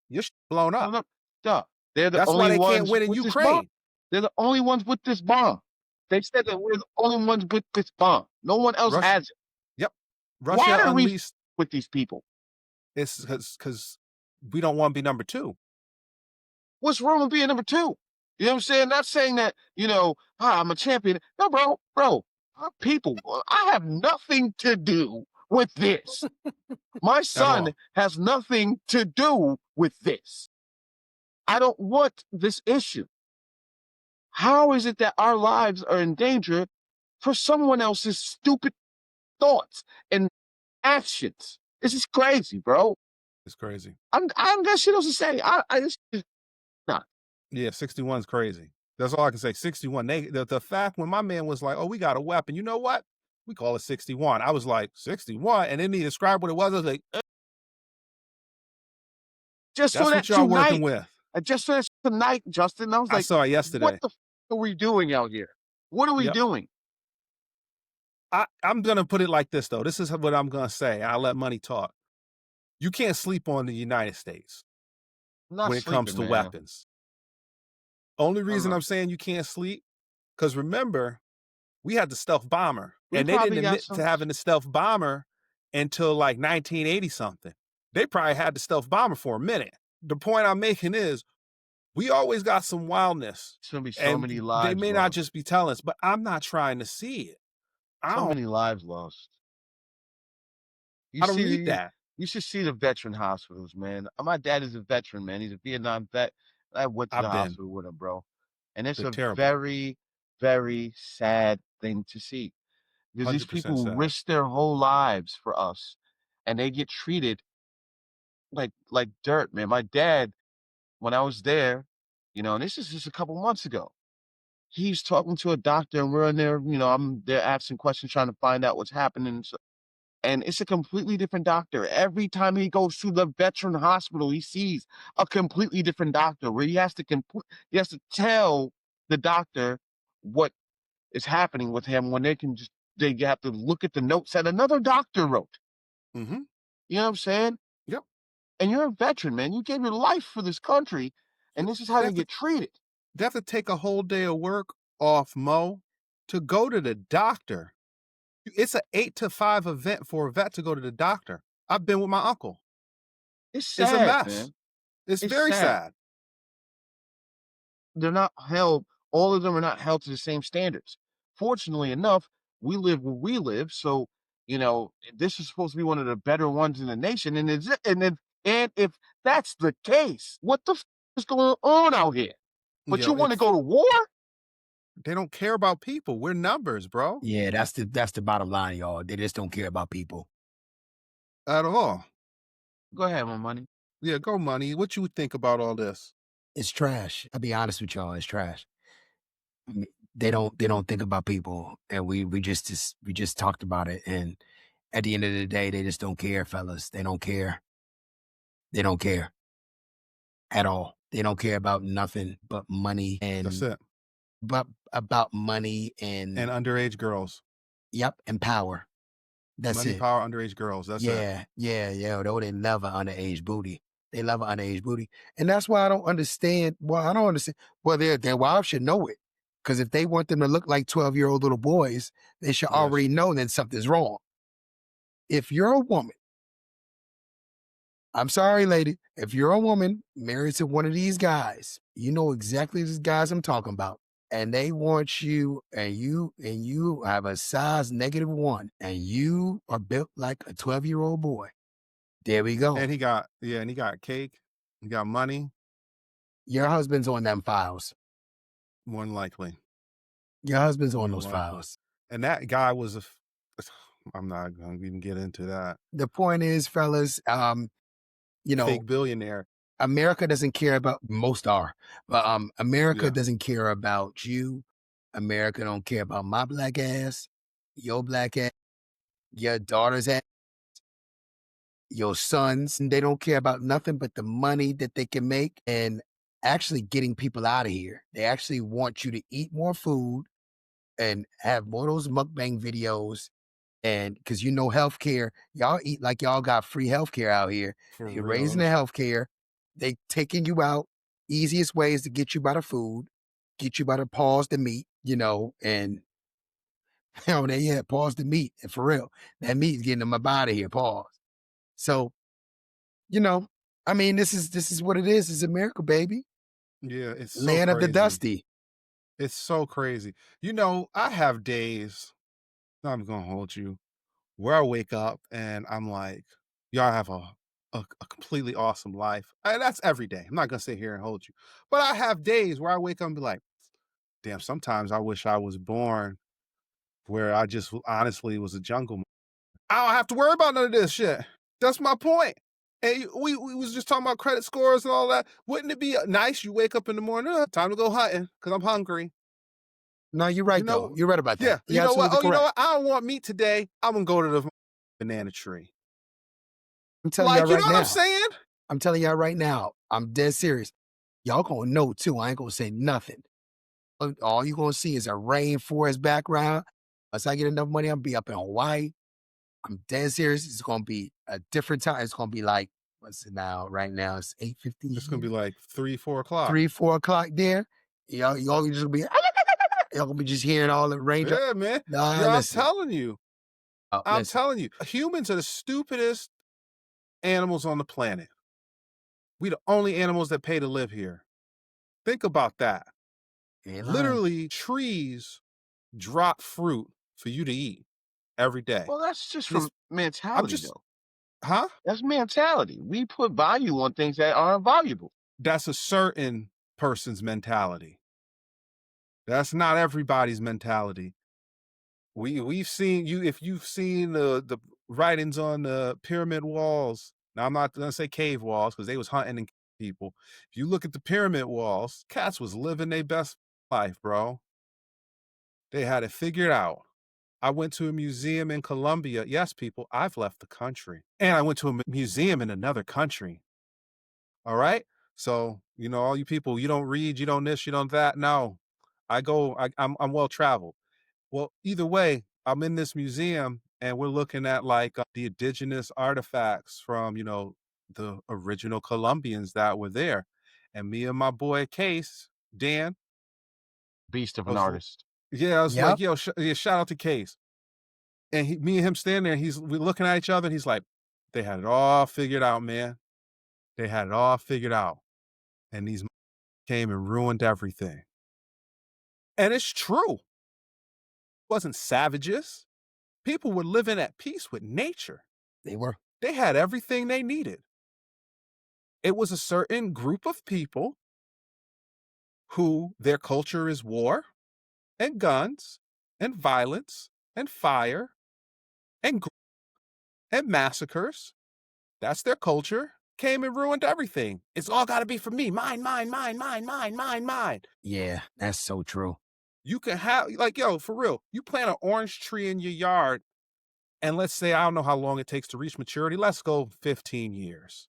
S2: you're blown up.
S3: No, duh. They're the
S2: That's
S3: only
S2: why they
S3: ones
S2: can't win in
S3: with this
S2: Ukraine.
S3: bomb. They're the only ones with this bomb. They said that we're the only ones with this bomb. No one else
S2: Russia-
S3: has it.
S2: Russia
S3: Why are we
S2: unleashed.
S3: with these people?
S2: It's because we don't want to be number two.
S3: What's wrong with being number two? You know what I'm saying? Not saying that, I'm a champion. No, bro, our people, I have nothing to do with this. My son
S2: all.
S3: has nothing to do with this. I don't want this issue. How is it that our lives are in danger for someone else's stupid thoughts and actions? This is crazy, bro.
S2: It's crazy.
S3: I'm got shit else to say.
S2: Yeah, 61 is crazy. That's all I can say. 61. The fact when my man was like, "Oh, we got a weapon," you know what? We call it 61. I was like, 61, and then he described what it was. I was like,
S3: just
S2: that's
S3: so that
S2: what y'all working
S3: tonight,
S2: with.
S3: just so that tonight, Justin, I was
S2: I
S3: like,
S2: saw it yesterday.
S3: what the f are we doing out here? What are we
S2: Yep.
S3: doing?
S2: I'm gonna put it like this though. This is what I'm gonna say. I'll let money talk. You can't sleep on the United States
S3: I'm not
S2: when it comes to
S3: sleeping, man.
S2: weapons. Only reason
S3: not.
S2: I'm saying you can't sleep, because remember, we had the stealth bomber,
S3: We
S2: and they
S3: probably
S2: didn't
S3: got
S2: admit
S3: some-
S2: to having the stealth bomber until like 1980 something. They probably had the stealth bomber for a minute. The point I'm making is, we always got some wildness,
S3: There's gonna be so
S2: and
S3: many lives
S2: they may
S3: lost.
S2: not just be telling us, but I'm not trying to see it. I
S3: So
S2: don't,
S3: many lives lost.
S2: I don't need that.
S3: You should see the veteran hospitals, man. My dad is a veteran, man. He's a Vietnam vet. I went to
S2: I've
S3: the
S2: been.
S3: hospital with him, bro. And it's
S2: They're
S3: a
S2: terrible.
S3: very, very sad thing to see. Because these
S2: 100%
S3: people
S2: sad.
S3: risk their whole lives for us. And they get treated like dirt, man. My dad, when I was there, and this is just a couple months ago, he's talking to a doctor and we're in there, I'm there asking questions, trying to find out what's happening. And it's a completely different doctor. Every time he goes to the veteran hospital, he sees a completely different doctor where he has to tell the doctor what is happening with him when they have to look at the notes that another doctor wrote.
S2: Mm-hmm.
S3: You know what I'm saying?
S2: Yep.
S3: And you're a veteran, man. You gave your life for this country, and this is how they get treated.
S2: They have to take a whole day of work off, Mo, to go to the doctor. It's an 8 to 5 event for a vet to go to the doctor. I've been with my uncle.
S3: It's sad,
S2: It's a mess.
S3: man.
S2: It's
S3: It's
S2: very
S3: sad.
S2: sad.
S3: They're not held, all of them are not held to the same standards. Fortunately enough, we live where we live, so this is supposed to be one of the better ones in the nation. And if that's the case, what the f is going on out here? But
S2: Yo,
S3: you want to
S2: it's-
S3: go to war?
S2: They don't care about people. We're numbers, bro.
S1: Yeah, that's the bottom line, y'all. They just don't care about people.
S2: At all.
S3: Go ahead, my money.
S2: Yeah, go money. What you think about all this?
S1: It's trash. I'll be honest with y'all, it's trash. I mean, they don't think about people, and we just talked about it, and at the end of the day, they just don't care, fellas. They don't care. They don't care at all. They don't care about nothing but money
S2: That's
S1: and
S2: it.
S1: but about money
S2: And
S1: and
S2: underage girls.
S1: yep, and power. That's
S2: Money,
S1: it.
S2: power, underage girls. That's it.
S1: Yeah, yeah, yeah. Though they love an underage booty. They love an underage booty. And that's why I don't understand. Well, I don't understand. Well, their wives should know it. Because if they want them to look like 12-year-old little boys, they should
S2: Yes.
S1: already know that something's wrong. If you're a woman, I'm sorry, lady. If you're a woman married to one of these guys, you know exactly these guys I'm talking about. And they want you, and you have a size -1, and you are built like a 12-year-old boy. There we go.
S2: And he got cake. He got money,
S1: Your husband's on them files.
S2: more than likely.
S1: Your husband's
S2: More
S1: on
S2: than
S1: those
S2: likely.
S1: files.
S2: And that guy was I'm not gonna even get into that.
S1: The point is, fellas, you know,
S2: Fake billionaire.
S1: America doesn't care about most are, but America
S2: Yeah.
S1: doesn't care about you. America don't care about my black ass, your black ass, your daughter's ass, your sons, and they don't care about nothing but the money that they can make and actually getting people out of here. They actually want you to eat more food and have more of those mukbang videos. And because healthcare, y'all eat like y'all got free healthcare out here.
S2: For
S1: You're
S2: real.
S1: raising the healthcare. They taking you out. Easiest ways to get you by the food, get you by the pause the meat, and they pause the meat. And for real, that meat's getting them up out of here. Pause. So, you know, I mean, this is what it is. It's America, baby.
S2: Yeah, it's so
S1: Land of the
S2: crazy.
S1: dusty.
S2: It's so crazy. I have days, I'm gonna hold you, where I wake up and I'm like, y'all have a completely awesome life. And that's every day. I'm not gonna sit here and hold you. But I have days where I wake up and be like, damn, sometimes I wish I was born where I just honestly was a jungle. I don't have to worry about none of this shit. That's my point. And we was just talking about credit scores and all that. Wouldn't it be nice? You wake up in the morning, time to go hunting because I'm hungry.
S1: No, you're right, though. You're right about that.
S2: Yeah.
S1: You're
S2: You know what?
S1: absolutely
S2: Oh, you know
S1: correct.
S2: what? I don't want meat today. I'm gonna go to the banana tree.
S1: I'm telling y'all
S2: Like, you
S1: right
S2: know what I'm
S1: now.
S2: saying?
S1: I'm telling y'all right now. I'm dead serious. Y'all gonna know too. I ain't gonna say nothing. All you gonna see is a rainforest background. Once I get enough money, I'm gonna be up in Hawaii. I'm dead serious. It's gonna be a different time. It's gonna be like, what's it now? Right now it's 8:50.
S2: It's gonna be like 3, 4 o'clock.
S1: 3, 4 o'clock there. Y'all just gonna be y'all gonna be just hearing all the raindrops.
S2: Yeah, man.
S1: Nah,
S2: Yeah,
S1: listen.
S2: telling you. I'm
S1: Listen.
S2: telling you. Humans are the stupidest animals on the planet. We the only animals that pay to live here. Think about that.
S1: Ain't lying.
S2: Literally, trees drop fruit for you to eat every day.
S3: Well, that's just
S2: This
S3: from mentality,
S2: just
S3: though.
S2: huh?
S3: That's mentality. We put value on things that aren't valuable.
S2: That's a certain person's mentality. That's not everybody's mentality. We've seen you if you've seen the writings on the pyramid walls. Now I'm not gonna say cave walls because they was hunting and people. If you look at the pyramid walls, cats was living their best life, bro. They had it figured out. I went to a museum in Colombia. Yes, people, I've left the country. And I went to a museum in another country. All right. So, all you people, you don't read, you don't this, you don't that. No, I'm well traveled. Well, either way, I'm in this museum and we're looking at like the indigenous artifacts from, the original Colombians that were there. And me and my boy Case, Dan,
S3: Beast of
S2: I
S3: an
S2: was,
S3: artist.
S2: yeah, I was
S1: Yep.
S2: like, yo, yeah, shout out to Case. And me and him standing there, we're looking at each other and he's like, they had it all figured out, man. They had it all figured out. And these came and ruined everything. And it's true. It wasn't savages. People were living at peace with nature.
S1: They were.
S2: They had everything they needed. It was a certain group of people who their culture is war and guns and violence and fire and massacres. That's their culture. Came and ruined everything. It's all got to be for me. Mine, mine, mine, mine, mine, mine, mine.
S1: Yeah, that's so true.
S2: You can have, like, yo, for real, you plant an orange tree in your yard, and let's say, I don't know how long it takes to reach maturity. Let's go 15 years.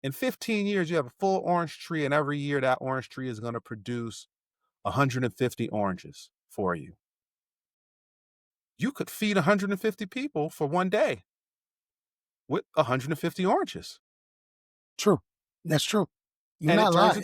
S2: In 15 years, you have a full orange tree, and every year that orange tree is going to produce 150 oranges for you. You could feed 150 people for one day with 150 oranges.
S1: True. That's true. You're
S2: And
S1: not lying.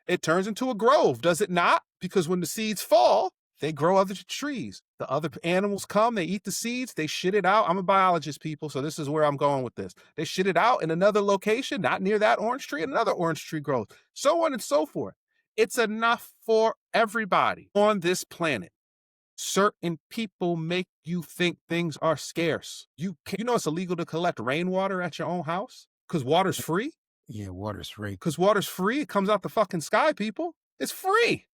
S2: it turns into a grove, does it not? Because when the seeds fall, they grow other trees. The other animals come, they eat the seeds, they shit it out. I'm a biologist, people, so this is where I'm going with this. They shit it out in another location, not near that orange tree, and another orange tree grows, so on and so forth. It's enough for everybody on this planet. Certain people make you think things are scarce. You know it's illegal to collect rainwater at your own house because water's free?
S1: Yeah, water's free.
S2: Because water's free. It comes out the fucking sky, people. It's free.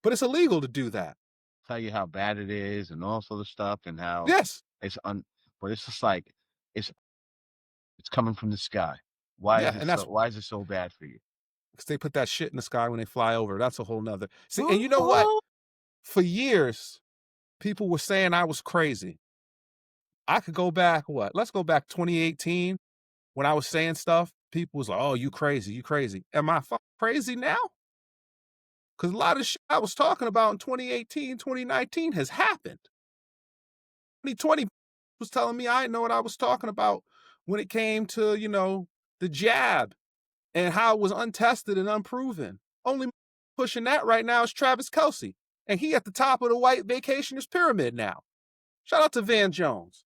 S2: But it's illegal to do that.
S3: Tell you how bad it is and all sort of stuff and how
S2: Yes.
S3: but it's just like it's coming from the sky. Why is it so bad for you?
S2: Because they put that shit in the sky when they fly over. That's a whole nother. See, and you know what? For years, people were saying I was crazy. I could go back, let's go back 2018 when I was saying stuff. People was like, oh, you crazy, you crazy. Am I fucking crazy now? Because a lot of shit I was talking about in 2018, 2019 has happened. 2020 was telling me I didn't know what I was talking about when it came to, the jab and how it was untested and unproven. Only pushing that right now is Travis Kelce. And he at the top of the white vacationers pyramid now. Shout out to Van Jones.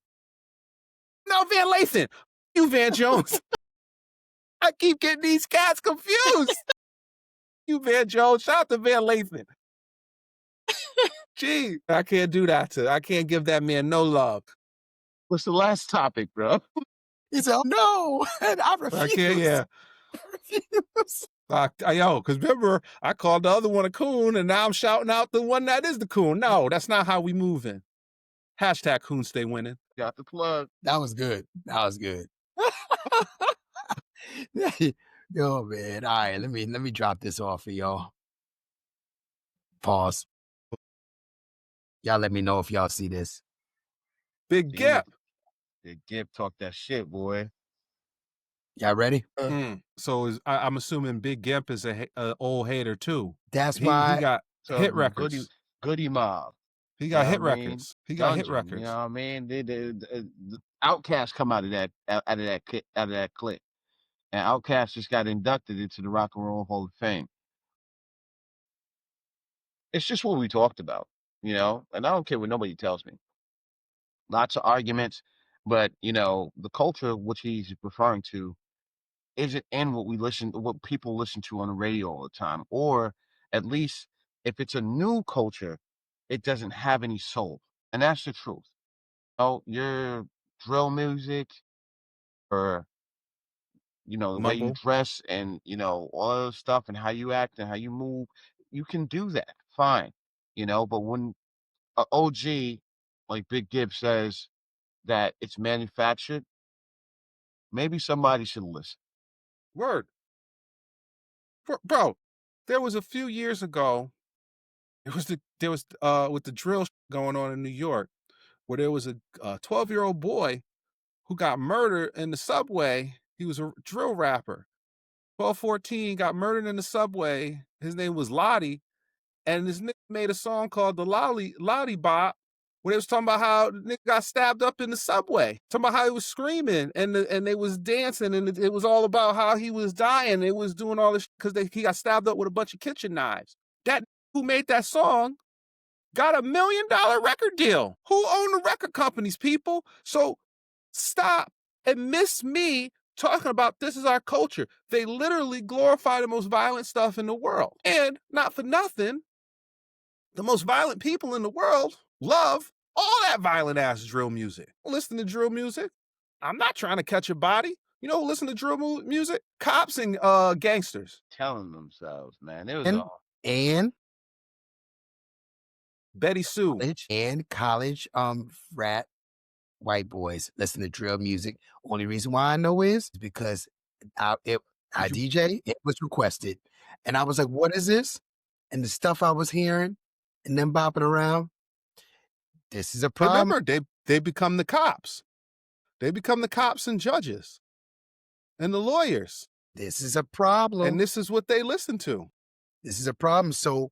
S2: No, Van Lathan. You, Van Jones. I keep getting these cats confused. You, Van Jones. Shout out to Van Lathan. Gee, I can't do that I can't give that man no love.
S3: What's the last topic, bro?
S1: He said, no, I refuse.
S2: I can't, yeah.
S1: I refuse.
S2: Yo, because remember, I called the other one a coon, and now I'm shouting out the one that is the coon. No, that's not how we moving. Hashtag coon stay winning.
S3: Got the plug.
S1: That was good. That was good. Yo, man. All right, let me drop this off for y'all. Pause. Y'all let me know if y'all see this.
S2: Big Gap.
S3: Big Gip talk that shit, boy.
S1: Y'all ready?
S2: So I'm assuming Big Gimp is a old hater too.
S1: That's why
S2: he got hit records.
S3: Goody Mob.
S2: He got hit records. He got hit records.
S3: You know what I mean? The Outkast come out of that clip, and Outkast just got inducted into the Rock and Roll Hall of Fame. It's just what we talked about, and I don't care what nobody tells me. Lots of arguments, but the culture which he's referring to isn't in what people listen to on the radio all the time, or at least if it's a new culture, it doesn't have any soul, and that's the truth. Your drill music, or the way you dress, and all the stuff, and how you act and how you move, you can do that, fine, but when an OG like Big Gibb says that it's manufactured, maybe somebody should listen.
S2: Word. Bro, there was a few years ago, there was with the drill going on in New York, where there was a 12-year-old boy who got murdered in the subway. He was a drill rapper. 12-14 got murdered in the subway. His name was Lottie, and this nigga made a song called the Lottie Bop, where they was talking about how the nigga got stabbed up in the subway. Talking about how he was screaming and they was dancing, and it was all about how he was dying. It was doing all this because he got stabbed up with a bunch of kitchen knives. That who made that song got $1 million record deal. Who owned the record companies, people? So stop and miss me talking about this is our culture. They literally glorify the most violent stuff in the world. And not for nothing, the most violent people in the world love all that violent ass drill music. Listen to drill music. I'm not trying to catch a body. Listen to drill music? Cops and gangsters.
S3: Telling themselves, man. It was all.
S1: And
S2: Betty Sue.
S1: College frat white boys listen to drill music. Only reason why I know is because I DJ, it was requested. And I was like, what is this? And the stuff I was hearing, and them bopping around. This is a
S2: But
S1: problem.
S2: remember, they become the cops. They become the cops and judges and the lawyers.
S1: This is a problem.
S2: And this is what they listen to.
S1: This is a problem. So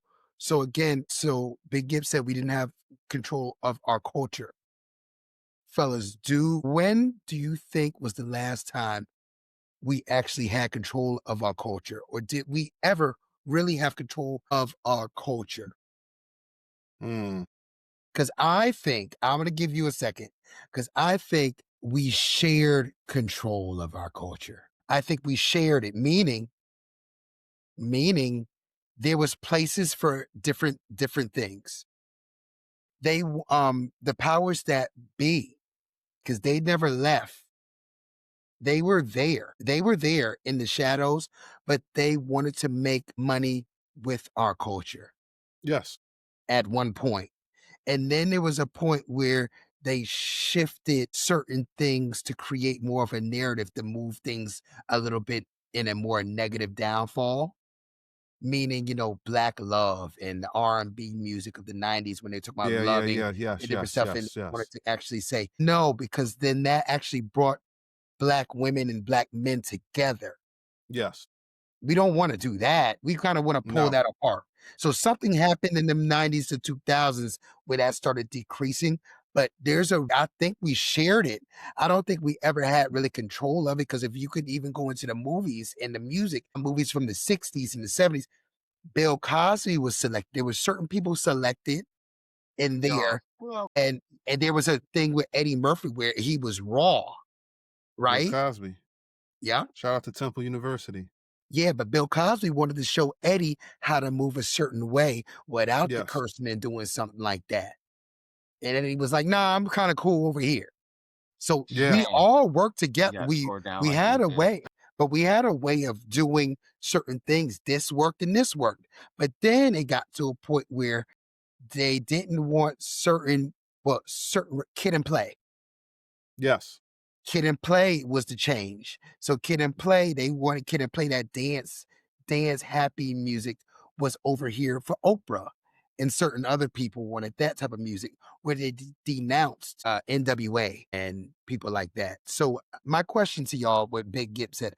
S1: again, so Big Gibb said we didn't have control of our culture. Fellas, when do you think was the last time we actually had control of our culture? Or did we ever really have control of our culture? Because I think, I'm going to give you a second, because I think we shared control of our culture. I think we shared it, meaning there was places for different things. They, the powers that be, because they never left. They were there. They were there in the shadows, but they wanted to make money with our culture.
S2: Yes.
S1: At one point. And then there was a point where they shifted certain things to create more of a narrative to move things a little bit in a more negative downfall. Meaning, Black love and the R&B music of the 90s when they talk about loving
S2: Yes,
S1: and different stuff. And
S2: yes.
S1: wanted to actually say no, because then that actually brought Black women and Black men together.
S2: Yes.
S1: We don't want to do that. We kind of want to pull
S2: No.
S1: that apart. So something happened in the 90s to 2000s where that started decreasing. But I think we shared it. I don't think we ever had really control of it, because if you could even go into the movies and the music, movies from the 60s and the 70s, Bill Cosby was selected. There were certain people selected in there.
S3: Well,
S1: And there was a thing with Eddie Murphy where he was raw, right?
S2: Bill Cosby.
S1: Yeah.
S2: Shout out to Temple University.
S1: Yeah, but Bill Cosby wanted to show Eddie how to move a certain way without the
S2: Yes.
S1: cursing and doing something like that. And then he was like, nah, I'm kind of cool over here. So
S2: Yeah.
S1: we all worked together.
S3: got
S1: We
S3: tore down
S1: we
S3: like
S1: had
S3: he
S1: a
S3: did.
S1: way, but we had a way of doing certain things. This worked and this worked. But then it got to a point where they didn't want certain Kid and Play.
S2: Yes.
S1: Kid and Play was the change. So Kid and Play, they wanted Kid and Play, that dance happy music was over here for Oprah. And certain other people wanted that type of music where they denounced NWA and people like that. So my question to y'all, what Big Gibb said,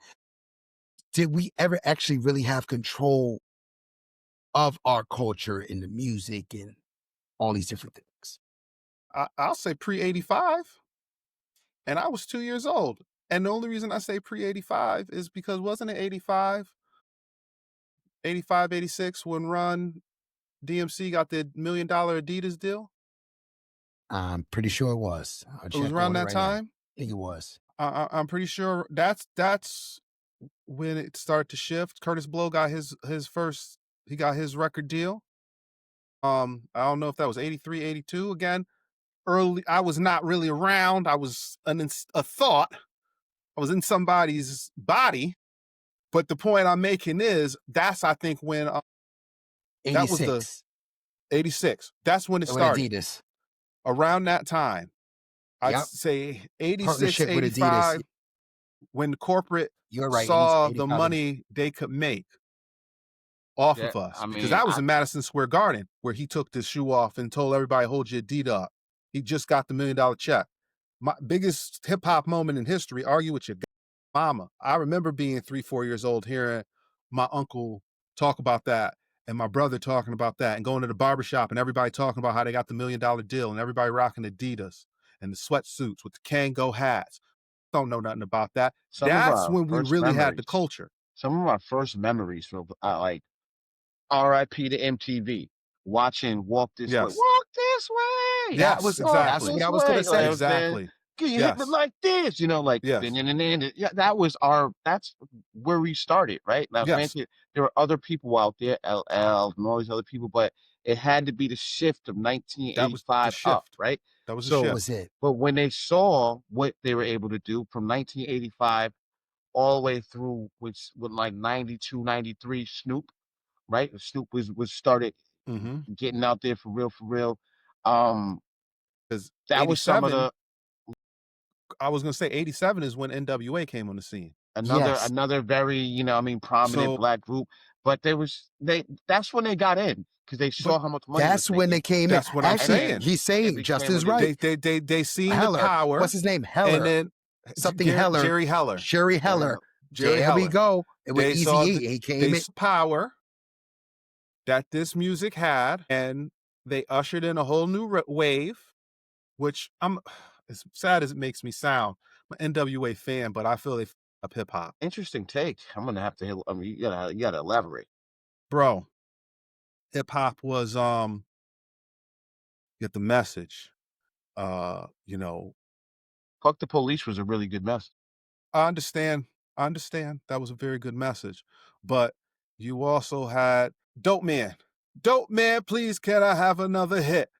S1: did we ever actually really have control of our culture in the music and all these different things?
S2: I'll say pre-85. And I was 2 years old. And the only reason I say pre-85 is because wasn't it 85, 86 when Run DMC got the $1 million Adidas deal?
S1: I'm pretty sure it was.
S2: It was around that time.
S1: I think it was.
S2: I'm pretty sure that's when it started to shift. Curtis Blow got his first. He got his record deal. I don't know if that was 83, 82. Again, early. I was not really around. I was a thought. I was in somebody's body. But the point I'm making is I think when
S1: 86.
S2: that was the 86. That's when it started.
S1: Adidas.
S2: Around that time. I'd
S1: Yep.
S2: say 86,
S1: Partnership with
S2: 85,
S1: Adidas.
S2: when corporate
S1: You're right.
S2: saw
S1: 85.
S2: the money they could make off of us. Because that was in Madison Square Garden, where he took the shoe off and told everybody, hold your Adidas up. He just got the $1 million check. My biggest hip hop moment in history, argue with your mama. I remember being 3, 4 years old, hearing my uncle talk about that and my brother talking about that and going to the barbershop and everybody talking about how they got the $1 million deal and everybody rocking Adidas and the sweatsuits with the Kango hats. Don't know nothing about that. That's when we really had the culture.
S3: Some of our first memories were like R.I.P. to MTV, watching Walk This Way. Walk This Way.
S2: Yes, exactly.
S1: That's what I was going to say.
S2: Exactly.
S3: Can you hit me like this? Like, yeah, that's where we started, right? Now, granted, there were other people out there, LL and all these other people, but it had to be the shift of 1985 up, right?
S2: That was
S1: so
S2: the shift.
S1: Was it.
S3: But when they saw what they were able to do from 1985 all the way through with like 92, 93 Snoop, right? Snoop was started getting out there for real.
S2: Because
S3: that was some of the.
S2: I was gonna say 87 is when NWA came on the scene.
S3: Another very, prominent Black group. But that's when they got in because they saw
S2: But
S3: how much money it was
S1: That's when they
S3: making.
S1: came in.
S2: that's what I'm
S3: And
S1: Actually,
S3: then
S2: saying.
S1: he's
S3: it
S1: saying
S3: became what
S1: Justin's
S3: it is.
S1: right.
S2: They seen the
S1: Heller.
S2: power.
S1: What's his name?
S2: And
S1: Heller.
S2: then
S1: Something Heller.
S2: Jerry Heller.
S1: Sherry Heller.
S2: Jerry
S1: There we
S2: Heller.
S1: go. And with
S2: They saw
S1: Easy E, he came in.
S2: power that this music had, and they ushered in a whole new wave, which I'm, as sad as it makes me sound, I'm an NWA fan, but I feel they up hip hop.
S3: Interesting take. I'm gonna have to. I mean, you gotta elaborate.
S2: Bro, hip hop was get the message. You know,
S3: Fuck the police was a really good message.
S2: I understand. That was a very good message. But you also had Dope Man. Dope Man, please, can I have another hit?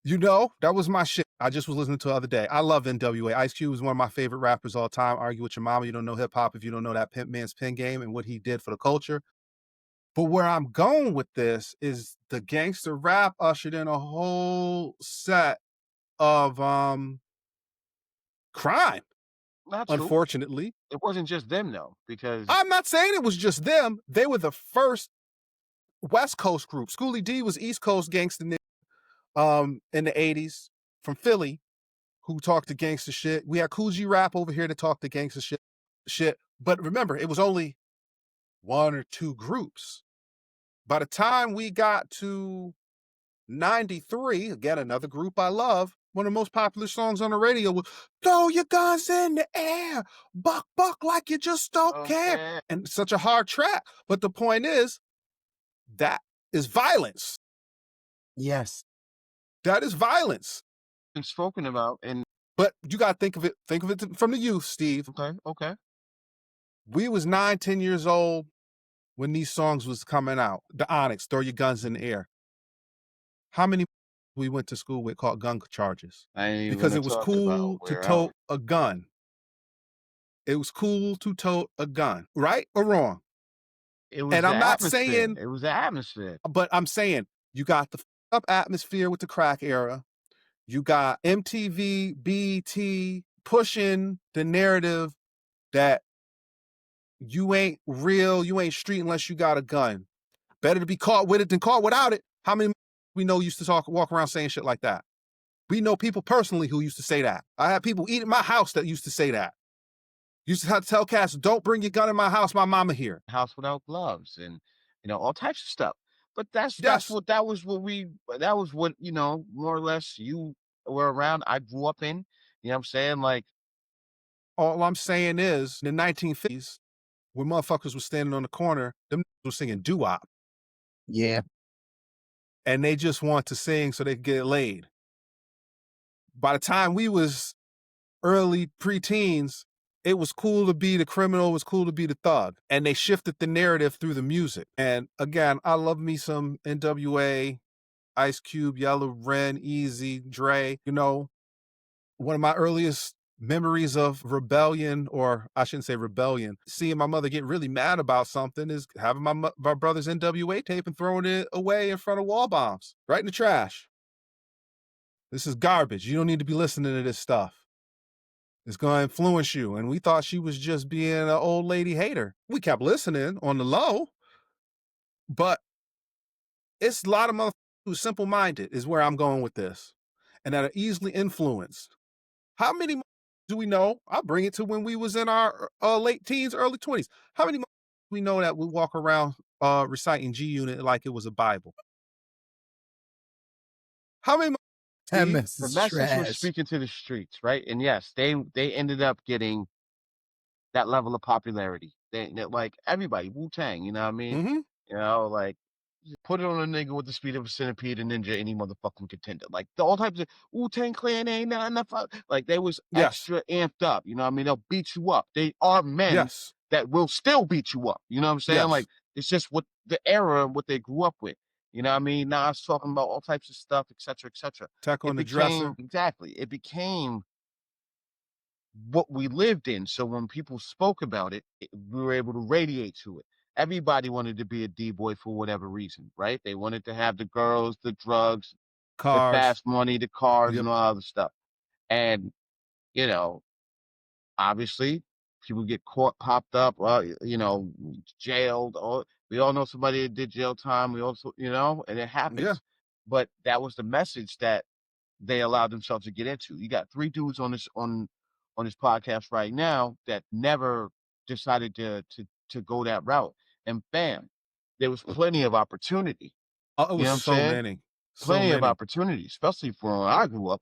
S2: You know, that was my shit. I just was listening to the other day. I love NWA. Ice Cube is one of my favorite rappers all time. Argue with your mama. You don't know hip hop if you don't know that Pimp Man's Pen Game and what he did for the culture. But where I'm going with this is the gangster rap ushered in a whole set of crime,
S3: Not true.
S2: unfortunately.
S3: It wasn't just them though, because
S2: I'm not saying it was just them. They were the first West Coast group. Schoolie D was East Coast gangster in the 80s from Philly who talked to gangster shit. We had Cool G Rap over here to talk to gangster shit. But remember, it was only one or two groups. By the time we got to 93, again, another group I love, one of the most popular songs on the radio was "Throw Your Guns in the Air, Buck Buck like you just don't care."
S3: okay.
S2: And such a hard track. But the point is, that is violence.
S1: Yes.
S2: That is violence.
S3: Been spoken about, and
S2: But you got to think of it from the youth, Steve.
S3: okay.
S2: We was 9, 10 years old when these songs was coming out. The Onyx, Throw Your Guns in the Air. How many we went to school with caught gun charges?
S3: I ain't
S2: Because
S3: even
S2: it was
S3: talk
S2: cool
S3: about
S2: to
S3: where
S2: tote a gun. It was cool to tote a gun, right or wrong?
S3: it was.
S2: And
S3: The
S2: I'm not
S3: atmosphere.
S2: saying,
S3: It was the atmosphere.
S2: but I'm saying you got the up atmosphere with the crack era. You got MTV, BET pushing the narrative that you ain't real, you ain't street unless you got a gun. Better to be caught with it than caught without it. How many we know used to walk around saying shit like that? We know people personally who used to say that. I had people eat at my house that used to say that. Used to have to tell cats, don't bring your gun in my house, my mama here.
S3: House without gloves, and all types of stuff. But
S2: Yes.
S3: that was what more or less you were around. I grew up in. You know what I'm saying? Like,
S2: All I'm saying is, in the 1950s, when motherfuckers were standing on the corner, them were singing doo-wop.
S1: Yeah.
S2: And they just want to sing so they could get laid. By the time we was early preteens, it was cool to be the criminal, it was cool to be the thug. And they shifted the narrative through the music. And again, I love me some NWA, Ice Cube, Yellow, Ren, Easy, Dre. You know, one of my earliest memories of rebellion, or I shouldn't say rebellion, seeing my mother get really mad about something is having my brother's NWA tape and throwing it away in front of wall bombs, right in the trash. This is garbage. You don't need to be listening to this stuff. It's going to influence you. And we thought she was just being an old lady hater. We kept listening on the low, but it's a lot of motherfuckers who simple-minded is where I'm going with this, and that are easily influenced. How many do we know? I'll bring it to when we was in our late teens, early 20s. How many we know that would walk around reciting G Unit like it was a Bible? How many?
S1: That
S2: Steve?
S1: mess
S3: the
S1: is
S3: message was
S1: trash.
S3: speaking to the streets, right? And yes, they ended up getting that level of popularity. They like everybody, Wu-Tang, you know what I mean?
S2: Mm-hmm.
S3: You know, like put it on a nigga with the speed of a centipede, a ninja, any motherfucking contender. Like all types of Wu-Tang Clan ain't not enough. Like they was
S2: Yes.
S3: extra amped up. You know what I mean? They'll beat you up. They are men
S2: Yes.
S3: that will still beat you up. You know what I'm saying?
S2: Yes.
S3: Like it's just what the era and what they grew up with. You know what I mean? Now it's talking about all types of stuff, et cetera, et cetera.
S2: Tech on
S3: It
S2: the dresser.
S3: became exactly. It became what we lived in. So when people spoke about it, we were able to radiate to it. Everybody wanted to be a D-boy for whatever reason, right? They wanted to have the girls, the drugs, the
S2: Cars.
S3: fast money, the cars,
S2: Yep.
S3: and all other stuff. And, obviously, people get caught, popped up, jailed, or We all know somebody that did jail time. We also, and it happens.
S2: Yeah.
S3: But that was the message that they allowed themselves to get into. You got 3 dudes on this podcast right now that never decided to go that route. And bam, there was plenty of opportunity.
S2: It
S3: You
S2: was
S3: know what I'm
S2: so
S3: saying?
S2: many. So
S3: Plenty of
S2: many.
S3: opportunity, especially for when I grew up.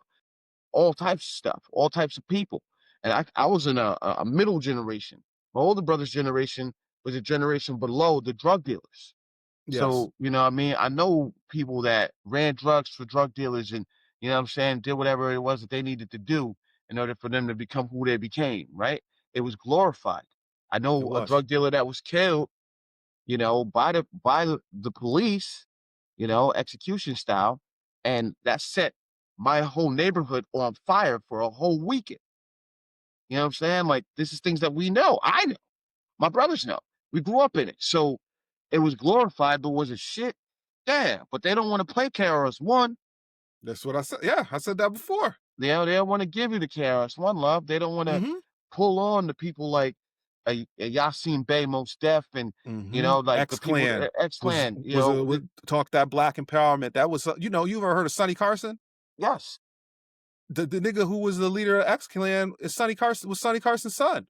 S3: All types of stuff, all types of people. And I was in a middle generation. My older brother's generation was a generation below the drug dealers.
S2: Yes.
S3: So, you know what I mean? I know people that ran drugs for drug dealers and, you know what I'm saying, did whatever it was that they needed to do in order for them to become who they became, right? It was glorified. I
S2: It
S3: know a
S2: was.
S3: drug dealer that was killed, by the police, execution style, and that set my whole neighborhood on fire for a whole weekend. You know what I'm saying? Like, this is things that we know. I know. My brothers know. We grew up in it. So it was glorified, but was it shit? Yeah, but they don't want to play KRS-One.
S2: That's what I said. Yeah, I said that before.
S3: They don't want to give you the KRS-One love. They don't want to pull on the people like a Yasin Bey, Mos Def, and like the people X-Clan.
S2: Talk that black empowerment. That was you ever heard of Sonny Carson?
S3: Yes.
S2: The nigga who was the leader of X-Clan is Sonny Carson's son.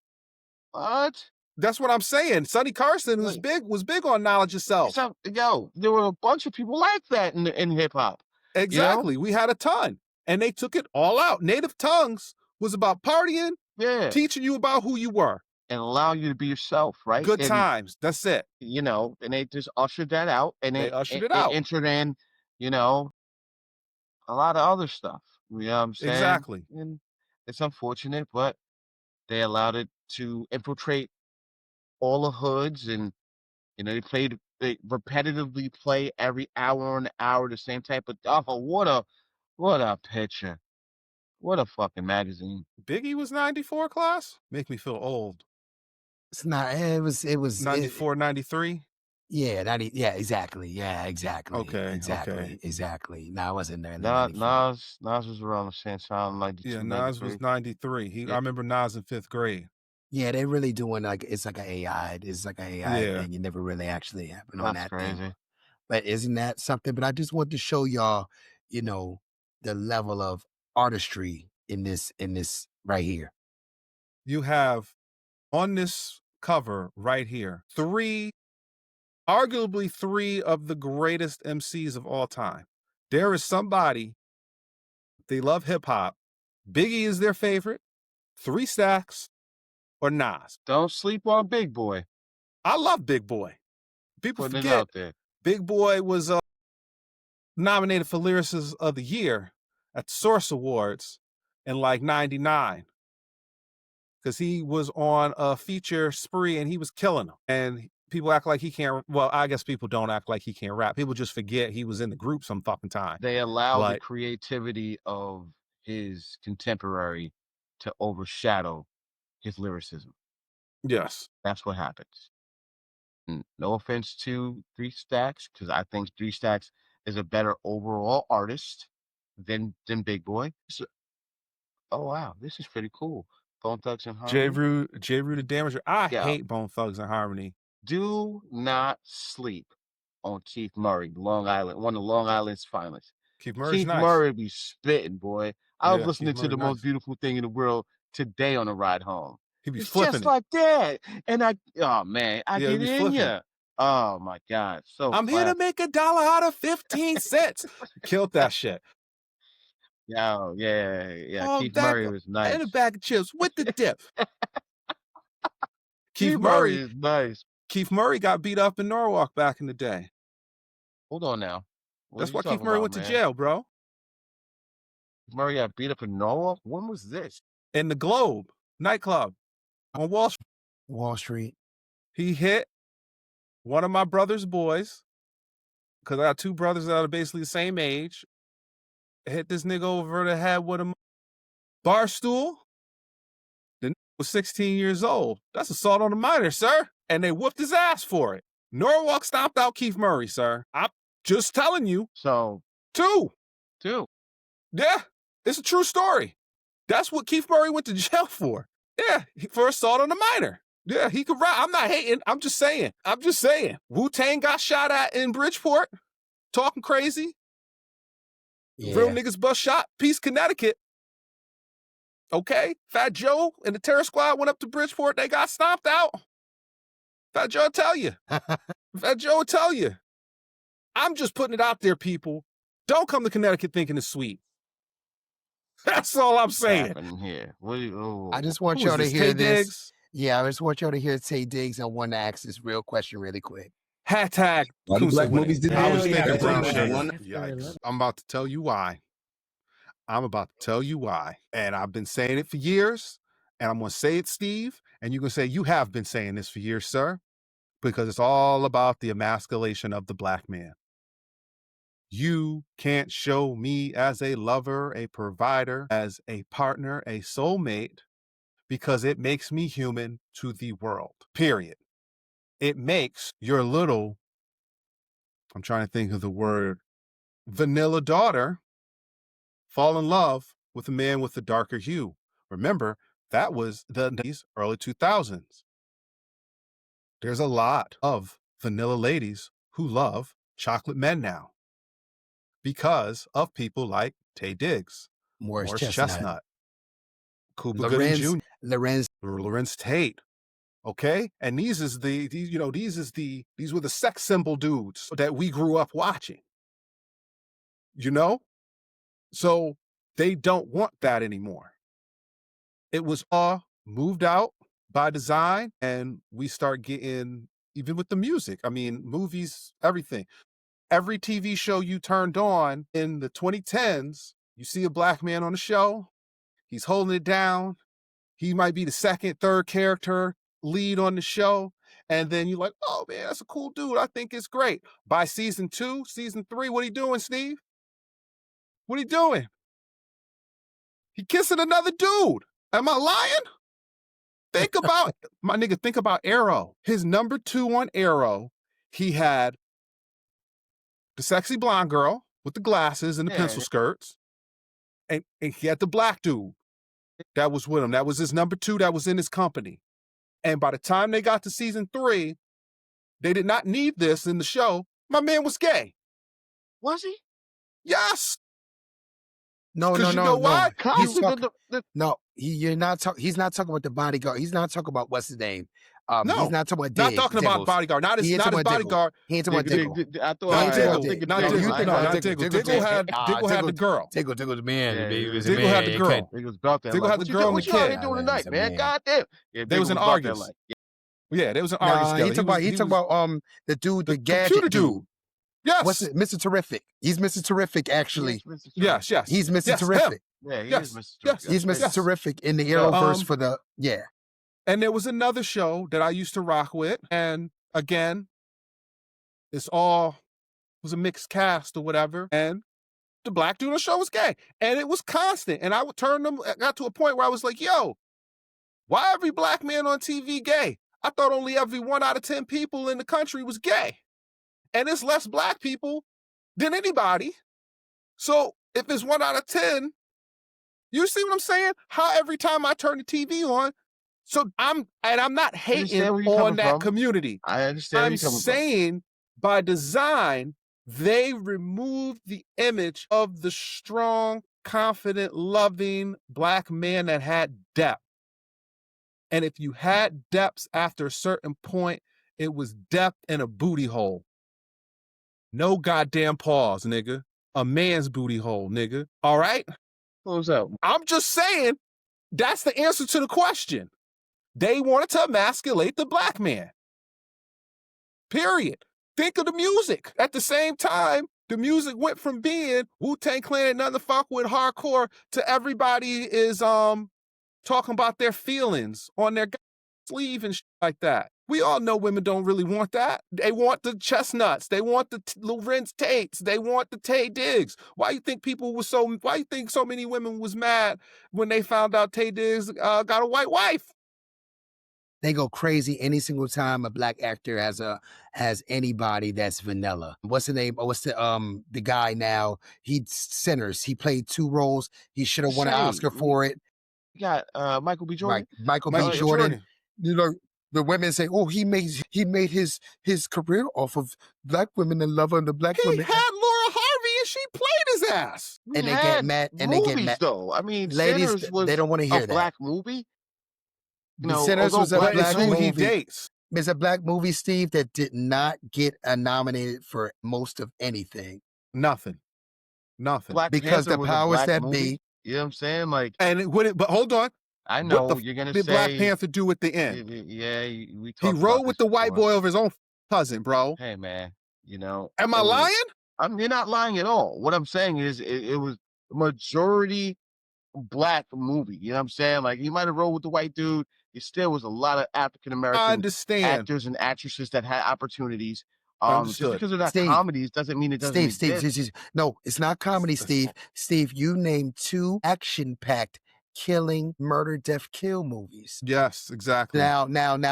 S3: What?
S2: That's what I'm saying. Sonny Carson was big on knowledge of self.
S3: There were a bunch of people like that in hip hop.
S2: Exactly. We had a ton. And they took it all out. Native Tongues was about partying, teaching you about who you were.
S3: And allow you to be yourself, right?
S2: Good times. That's it.
S3: And they just ushered that out. And
S2: they ushered it out.
S3: Entered in, a lot of other stuff. You know what I'm saying?
S2: Exactly.
S3: And it's unfortunate, but they allowed it to infiltrate all the hoods, and they repetitively play every hour on the hour the same type of what a picture. What a fucking magazine.
S2: Biggie was 94 class? Make me feel old.
S1: It's not, it was
S2: 94, 93?
S1: Yeah, exactly. Yeah, exactly.
S2: Okay.
S1: Exactly. No, I wasn't there in
S3: Nas
S1: the
S3: was around the same time, 92,
S2: Yeah, Nas
S3: 93.
S2: was 93. I remember Nas in 5th grade.
S1: Yeah, they're really doing it's like an AI. It's like an AI thing. You never really actually happened on that
S3: crazy
S1: thing. But isn't that something? But I just want to show y'all, the level of artistry in this right here.
S2: You have on this cover right here, arguably three of the greatest MCs of all time. There is somebody, they love hip hop. Biggie is their favorite, 3 Stacks, or Nas.
S3: Don't sleep on Big Boy.
S2: I love Big Boy. People
S3: Putting
S2: forget
S3: it out there.
S2: Big Boy was nominated for Lyricist of the Year at the Source Awards in like 99. Because he was on a feature spree and he was killing them. And people act like he can't, well, I guess people don't act like he can't rap. People just forget he was in the group some fucking time.
S3: They allow the creativity of his contemporary to overshadow his lyricism.
S2: Yes.
S3: That's what happens. No offense to 3 Stacks, because I think 3 Stacks is a better overall artist than Big Boy. So, oh wow, this is pretty cool. Bone Thugs and Harmony.
S2: J. Rue the Damager. I hate Bone Thugs and Harmony.
S3: Do not sleep on Keith Murray, Long Island, one of Long Island's finest.
S2: Keith Murray's nice.
S3: Murray be spitting, boy. I was listening to the most beautiful thing in the world today on the ride home.
S2: He be
S3: it's
S2: flipping
S3: just like that. And I get in
S2: ya.
S3: Oh my God. So
S2: I'm here to make $1 out of 15 cents. Killed that shit.
S3: Yeah.
S2: Oh,
S3: Keith Murray was nice.
S2: And a bag of chips with the dip.
S3: Keith Murray is nice.
S2: Keith Murray got beat up in Norwalk back in the day.
S3: Hold on now.
S2: That's why Keith Murray went to jail, bro.
S3: Murray got beat up in Norwalk? When was this?
S2: In the Globe nightclub on
S1: Wall Street.
S2: He hit one of my brother's boys, because I got 2 brothers that are basically the same age. Hit this nigga over the head with a bar stool. The nigga was 16 years old. That's assault on a minor, sir. And they whooped his ass for it. Norwalk stomped out Keith Murray, sir. I'm just telling you.
S3: So
S2: 2. Yeah, it's a true story. That's what Keith Murray went to jail for. Yeah, for assault on a minor. Yeah, he could rap. I'm not hating. I'm just saying. Wu-Tang got shot at in Bridgeport, talking crazy. Real niggas bust shot. Peace, Connecticut. Okay, Fat Joe and the Terror Squad went up to Bridgeport. They got stomped out. Fat Joe will tell you. Fat Joe will tell you. I'm just putting it out there, people. Don't come to Connecticut thinking it's sweet. That's all I'm saying.
S3: Here.
S1: I just want y'all to hear this. Yeah, I just want y'all to hear Tay Diggs. I want to ask this real question really quick.
S2: Hashtag
S4: black movies did
S2: I was
S4: that.
S2: thinking brown
S4: Yeah.
S2: sugar. Yikes. I'm about to tell you why. And I've been saying it for years. And I'm going to say it, Steve. And you're going to say, you have been saying this for years, sir. Because it's all about the emasculation of the black man. You can't show me as a lover, a provider, as a partner, a soulmate, because it makes me human to the world, period. It makes your little, I'm trying to think of the word, vanilla daughter fall in love with a man with a darker hue. Remember, that was the early 2000s. There's a lot of vanilla ladies who love chocolate men now because of people like Tay Diggs,
S1: Morris Chestnut,
S2: Cuba Gooding Jr.,
S1: Lorenz
S2: Tate. Okay, and these were the sex symbol dudes that we grew up watching. You know, so they don't want that anymore. It was all moved out by design, and we start getting, even with the music, I mean, movies, everything. Every TV show you turned on in the 2010s, you see a black man on the show, he's holding it down, he might be the second, third character lead on the show, and then you're like, oh man, that's a cool dude, I think it's great. By season 2, season 3, what are you doing, Steve? What are you doing? He kissing another dude. Am I lying? Think about, my nigga, think about Arrow. His number 2 on Arrow, he had the sexy blonde girl with the glasses and the pencil skirts, and he had the black dude that was with him. That was his number 2 that was in his company. And by the time they got to season 3, they did not need this in the show. My man was gay.
S3: Was he?
S2: Yes.
S1: No.
S2: Why?
S1: He's not talking about the bodyguard. He's not talking about what's his name.
S2: No,
S1: he's not talking about
S2: Diggs. Not talking about bodyguard. Not his bodyguard.
S1: He ain't talking about Diggle.
S2: Diggle had the girl.
S1: Diggle the man.
S2: Diggle had the girl. Diggle had the girl and the kid.
S3: What y'all doing tonight, man? Goddamn.
S2: There was an Argus. Yeah, there was an Argus.
S1: He talking about the dude, the gadget dude.
S2: Yes.
S1: What's it? Mr. Terrific. He's Mr. Terrific, actually.
S2: Yes.
S1: He's Mr. Terrific.
S3: Yeah, he is Mr. Terrific.
S1: He's Mr. Terrific in the Arrowverse for the,
S2: And there was another show that I used to rock with. And again, it was a mixed cast or whatever. And the black dude on the show was gay. And it was constant. And I would turn them, I got to a point where I was like, yo, why every black man on TV gay? I thought only every 1 out of 10 people in the country was gay. And it's less black people than anybody. So if it's 1 out of 10, you see what I'm saying? How every time I turn the TV on, so I'm not hating on that community.
S3: I understand where you're coming from.
S2: I'm saying by design, they removed the image of the strong, confident, loving black man that had depth. And if you had depths after a certain point, it was depth in a booty hole. No goddamn pause, nigga. A man's booty hole, nigga. All right?
S3: What's up?
S2: I'm just saying that's the answer to the question. They wanted to emasculate the black man. Period. Think of the music. At the same time, the music went from being Wu-Tang Clan and nothing to fuck with hardcore to everybody is talking about their feelings on their sleeve and shit like that. We all know women don't really want that. They want the Chestnuts. They want the Lorenz Tates. They want the Tay Diggs. Why you think so many women was mad when they found out Tay Diggs got a white wife?
S1: They go crazy any single time a black actor has anybody that's vanilla. What's the name? What's the guy now? He's Sinners. He played 2 roles. He should have won an Oscar for it.
S3: You got Michael B. Jordan.
S1: Michael B. Jordan. You know, The women say, "Oh, he made his career off of black women and love on the black
S2: He
S1: women,"
S2: had Laura Harvey and she played his ass.
S3: We
S1: and they get
S3: had
S1: mad. And they get
S3: movies
S1: mad.
S3: though. I mean,
S1: Ladies,
S3: Sinners
S1: they
S3: was
S1: don't want to
S3: a
S1: hear that.
S3: black movie. You
S1: The
S3: know,
S1: Sinners
S3: although
S1: was a
S3: black
S2: But it's
S1: black
S2: who he
S1: movie.
S2: dates.
S1: It's a black movie, Steve, that did not get nominated for most of anything
S2: Nothing. Nothing.
S3: Black
S1: because
S3: Panther
S1: the
S3: was a
S1: powers
S3: black
S1: that
S3: movie.
S1: be.
S3: You know what I'm saying? Like,
S2: And but hold on.
S3: I
S2: What
S3: know
S2: the
S3: you're gonna
S2: did Black
S3: say,
S2: Panther do at the end?
S3: yeah, we
S2: He
S3: talked
S2: rode
S3: about
S2: with
S3: this
S2: the white
S3: before.
S2: boy over his own cousin, bro.
S3: Hey man, you know,
S2: Am I
S3: it was.
S2: lying?
S3: You're not lying at all. What I'm saying is, it was majority black movie. You know what I'm saying? Like, he might have rolled with the white dude. It still was a lot of African
S2: I
S3: American
S2: understand.
S3: actors and actresses that had opportunities. Just
S2: Understood.
S3: because they're not
S1: Steve,
S3: comedies doesn't mean it doesn't exist.
S1: Steve. No, it's not comedy, Steve. Steve, you named 2 action-packed, killing, murder, death, kill movies.
S2: Yes, exactly.
S1: Now,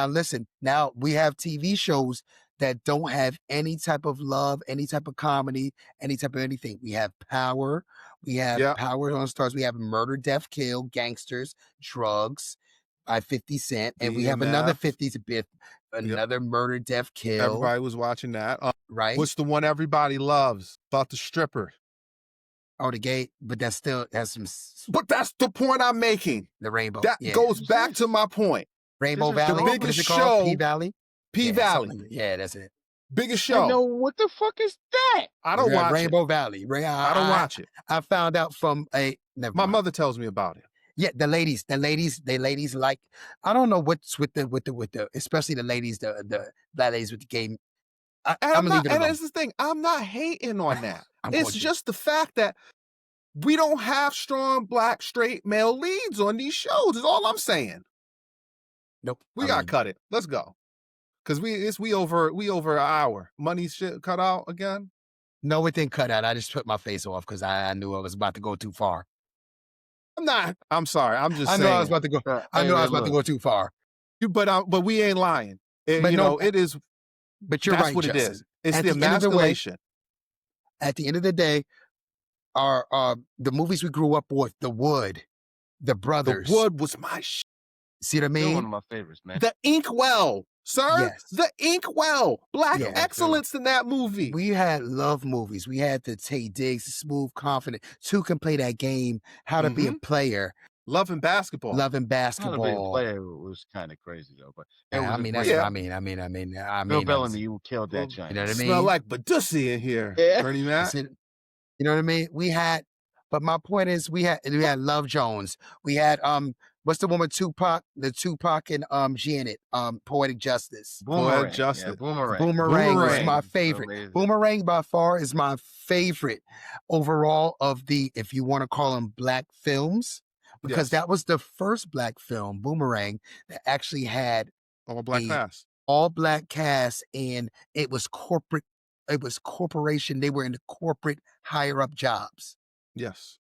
S1: listen. Now we have TV shows that don't have any type of love, any type of comedy, any type of anything. We have Power. We have
S2: Yeah.
S1: Power on Stars. We have Murder, Death, Kill, Gangsters, Drugs by 50 Cent. And we have another
S2: BMF.
S1: 50 bit, another Murder, Death, Kill.
S2: Everybody was watching that.
S1: Right?
S2: What's the one everybody loves about the stripper?
S1: Oh, the gate, but that still has some.
S2: But that's the point I'm making.
S1: The Rainbow.
S2: That
S1: yeah.
S2: goes back to my point.
S1: Rainbow
S3: This is
S1: Valley.
S3: the
S1: What is
S2: biggest
S1: it called? P
S2: show-
S1: Valley.
S2: P-Valley.
S1: Yeah, that's it.
S2: Biggest show.
S3: I know, what the fuck is that?
S2: I don't watch
S1: Rainbow
S2: it.
S1: Valley.
S2: I don't watch it.
S1: I found out from never
S2: My
S1: mind.
S2: mother tells me about it.
S1: Yeah, the ladies like, I don't know what's with the especially the ladies, the ladies with the game.
S2: And
S1: I'm gonna leave it
S2: and
S1: alone.
S2: that's the thing. I'm not hating on that.
S1: I'm
S2: It's
S1: going to.
S2: just the fact that we don't have strong black straight male leads on these shows. Is all I'm saying.
S1: Nope.
S2: We
S1: I
S2: gotta
S1: mean,
S2: cut it. Let's go. Cause we over an hour. Money shit cut out again.
S1: no, it didn't cut out. I just put my face off because I knew I was about to go too far.
S2: I'm sorry. I'm just
S1: I
S2: saying.
S1: knew I was about to go. I knew I was about to go too far.
S2: But we ain't lying.
S1: But no,
S2: it is.
S1: But you're
S2: That's
S1: right,
S2: what it
S1: Justin.
S2: is. It's
S1: At
S2: the
S1: the end of the way-
S2: emasculation.
S1: At the end of the day, our the movies we grew up with, The Wood, The
S2: The
S1: Brothers.
S2: Wood was my shit.
S1: See what I
S3: Still one
S1: mean?
S3: of my favorites, man.
S2: The Inkwell, sir.
S1: Yes.
S2: The Inkwell. Black
S1: Yeah.
S2: excellence in that movie.
S1: We had love movies. We had the Tay Diggs, Smooth, Confident. 2 can play that game. How to be a player.
S2: Love and basketball.
S1: Loving
S3: How to be a
S1: basketball.
S3: player was kind of crazy though, but it was
S1: I
S3: a
S1: mean,
S3: great
S1: that's what
S3: movie.
S1: I mean.
S3: Bill Bellamy, you killed that
S2: Well,
S3: giant.
S1: You know what I mean?
S2: Smell like Badussi in here,
S3: Yeah.
S2: Bernie Mac.
S1: You know what I mean? We had, but my point is, we had Love Jones. We had what's the one with Tupac? The Tupac and Janet, Poetic Justice.
S3: Boomerang.
S2: Justice.
S3: Yeah, Boomerang.
S1: Boomerang was
S2: Boomerang.
S1: my favorite.
S3: Amazing.
S1: Boomerang by far is my favorite overall of the, if you want to call them black films, because
S2: Yes.
S1: that was the first black film, Boomerang, that actually had
S2: All black
S1: a-
S2: pass.
S1: all black cast, and it was corporate. It was corporation. They were in the corporate higher up jobs.
S2: Yes.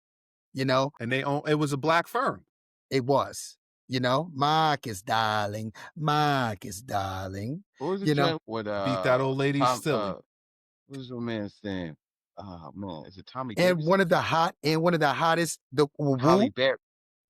S1: You know,
S2: And it was a black firm.
S1: it was. You know, Marcus darling, Marcus darling.
S3: What was the
S1: You know,
S3: joint with
S2: Beat that old lady silly.
S3: What was your man's name? Oh man, is it Tommy
S1: And
S3: Davis?
S1: one of the hottest, the
S3: Holly
S1: Woo.
S3: Berry.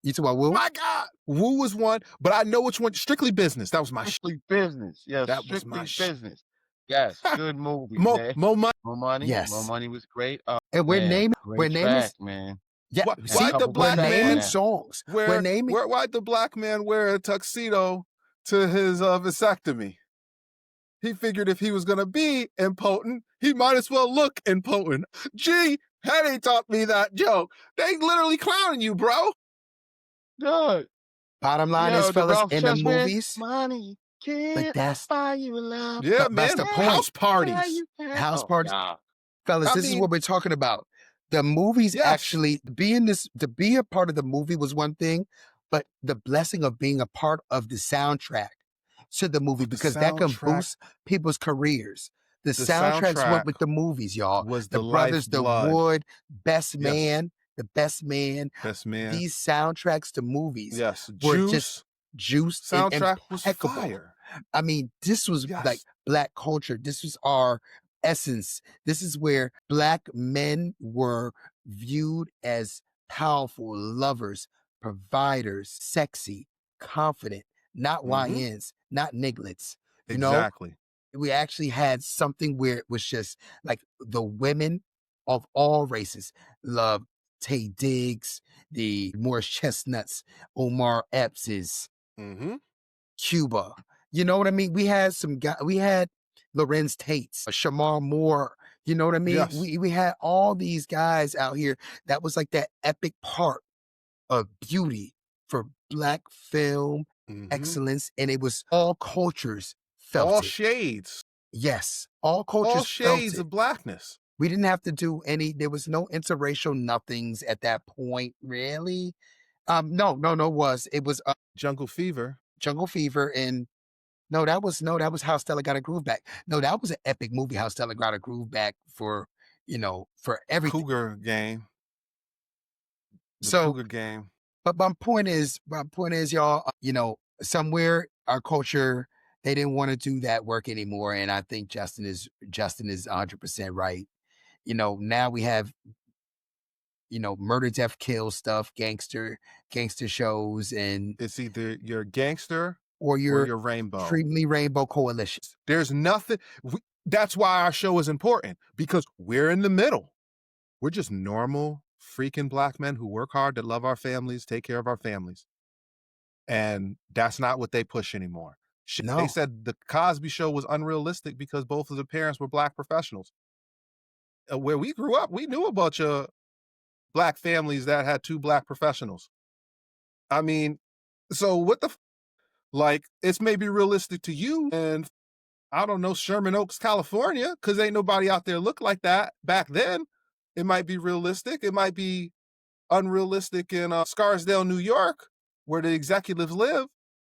S1: You talking about Woo?
S2: My God. Woo was one, but I know which one. Strictly Business. That was my shit.
S3: Strictly Business. Yes,
S2: That was
S3: Strictly
S2: my shit.
S3: Business. Yes, good movie,
S2: Mo
S3: man.
S2: Money.
S3: More Money.
S1: Yes.
S3: More Money was great.
S1: And we're
S3: Man,
S1: naming,
S3: great
S1: we're naming,
S3: track, man.
S1: yeah.
S2: Why-
S1: See,
S2: why the
S1: we're
S2: black
S1: naming
S2: man-
S1: songs. We're naming.
S2: Why'd the black man wear a tuxedo to his vasectomy? He figured if he was gonna be impotent, he might as well look impotent. Gee, Hetty taught me that joke. They literally clowning you, bro.
S3: Good.
S1: Bottom line
S3: Yo,
S1: is,
S3: the
S1: fellas,
S3: Ralph
S1: in the
S3: Chess man,
S1: movies,
S3: money
S1: but
S3: can't
S1: that's
S3: buy you love.
S2: Yeah,
S1: But that's
S2: man.
S1: the point.
S2: House
S3: Buy
S2: parties.
S3: you can-
S1: House
S3: Oh,
S1: parties.
S3: nah.
S1: fellas,
S2: I
S1: this is
S2: mean-
S1: what we're talking about. The movies
S2: Yes.
S1: actually to be a part of the movie was one thing, but the blessing of being a part of the soundtrack to the movie,
S2: The
S1: because that can
S2: soundtrack-
S1: boost people's careers. The
S2: The
S1: soundtracks
S2: soundtrack
S1: went with the movies, y'all.
S2: Was
S1: The
S2: the
S1: Brothers, The
S2: lifeblood.
S1: Wood, Best
S2: Yes.
S1: Man, The Best Man.
S2: Best man.
S1: These soundtracks to movies,
S2: Yes.
S1: were
S2: Juice
S1: just juiced and
S2: soundtrack was
S1: impeccable.
S2: fire.
S1: I mean, this was
S2: Yes.
S1: like black culture. This was our essence. This is where black men were viewed as powerful lovers, providers, sexy, confident, not
S2: Mhm.
S1: YNs. not nigglets. You know,
S2: Exactly.
S1: we actually had something where it was just like the women of all races loved Tay Diggs, the Morris Chestnuts, Omar Epps',
S2: Mm-hmm.
S1: Cuba. You know what I mean? We had some guy. We had Lorenz Tate's, Shamar Moore. You know what I mean?
S2: Yes.
S1: We had all these guys out here. That was like that epic part of beauty for Black film
S2: Mm-hmm.
S1: excellence, and it was all cultures felt
S2: All
S1: it.
S2: shades.
S1: Yes, all cultures
S2: All
S1: felt
S2: shades
S1: it.
S2: of blackness.
S1: We didn't have to do any. There was no interracial nothings at that point, really. No, it was
S2: Jungle Fever.
S1: Jungle Fever, and that was How Stella Got a Groove Back. No, that was an epic movie. How Stella Got a Groove Back for for everything.
S2: Cougar Game. The
S1: So,
S2: Cougar Game.
S1: but my point is, y'all, somewhere our culture, they didn't want to do that work anymore. And I think Justin is 100% right. Now we have, murder, death, kill stuff, gangster shows, and
S2: It's either your gangster
S1: or
S2: or
S1: your
S2: your rainbow.
S1: extremely rainbow coalition.
S2: There's nothing. That's why our show is important, because we're in the middle. We're just normal freaking Black men who work hard to love our families, take care of our families. And that's not what they push anymore.
S1: No.
S2: They said the Cosby Show was unrealistic because both of the parents were Black professionals. Where we grew up, we knew a bunch of Black families that had 2 Black professionals. I mean, so what the like, it's maybe realistic to you and I don't know, Sherman Oaks, California, because ain't nobody out there look like that back then. It might be realistic. It might be unrealistic in Scarsdale, New York, where the executives live.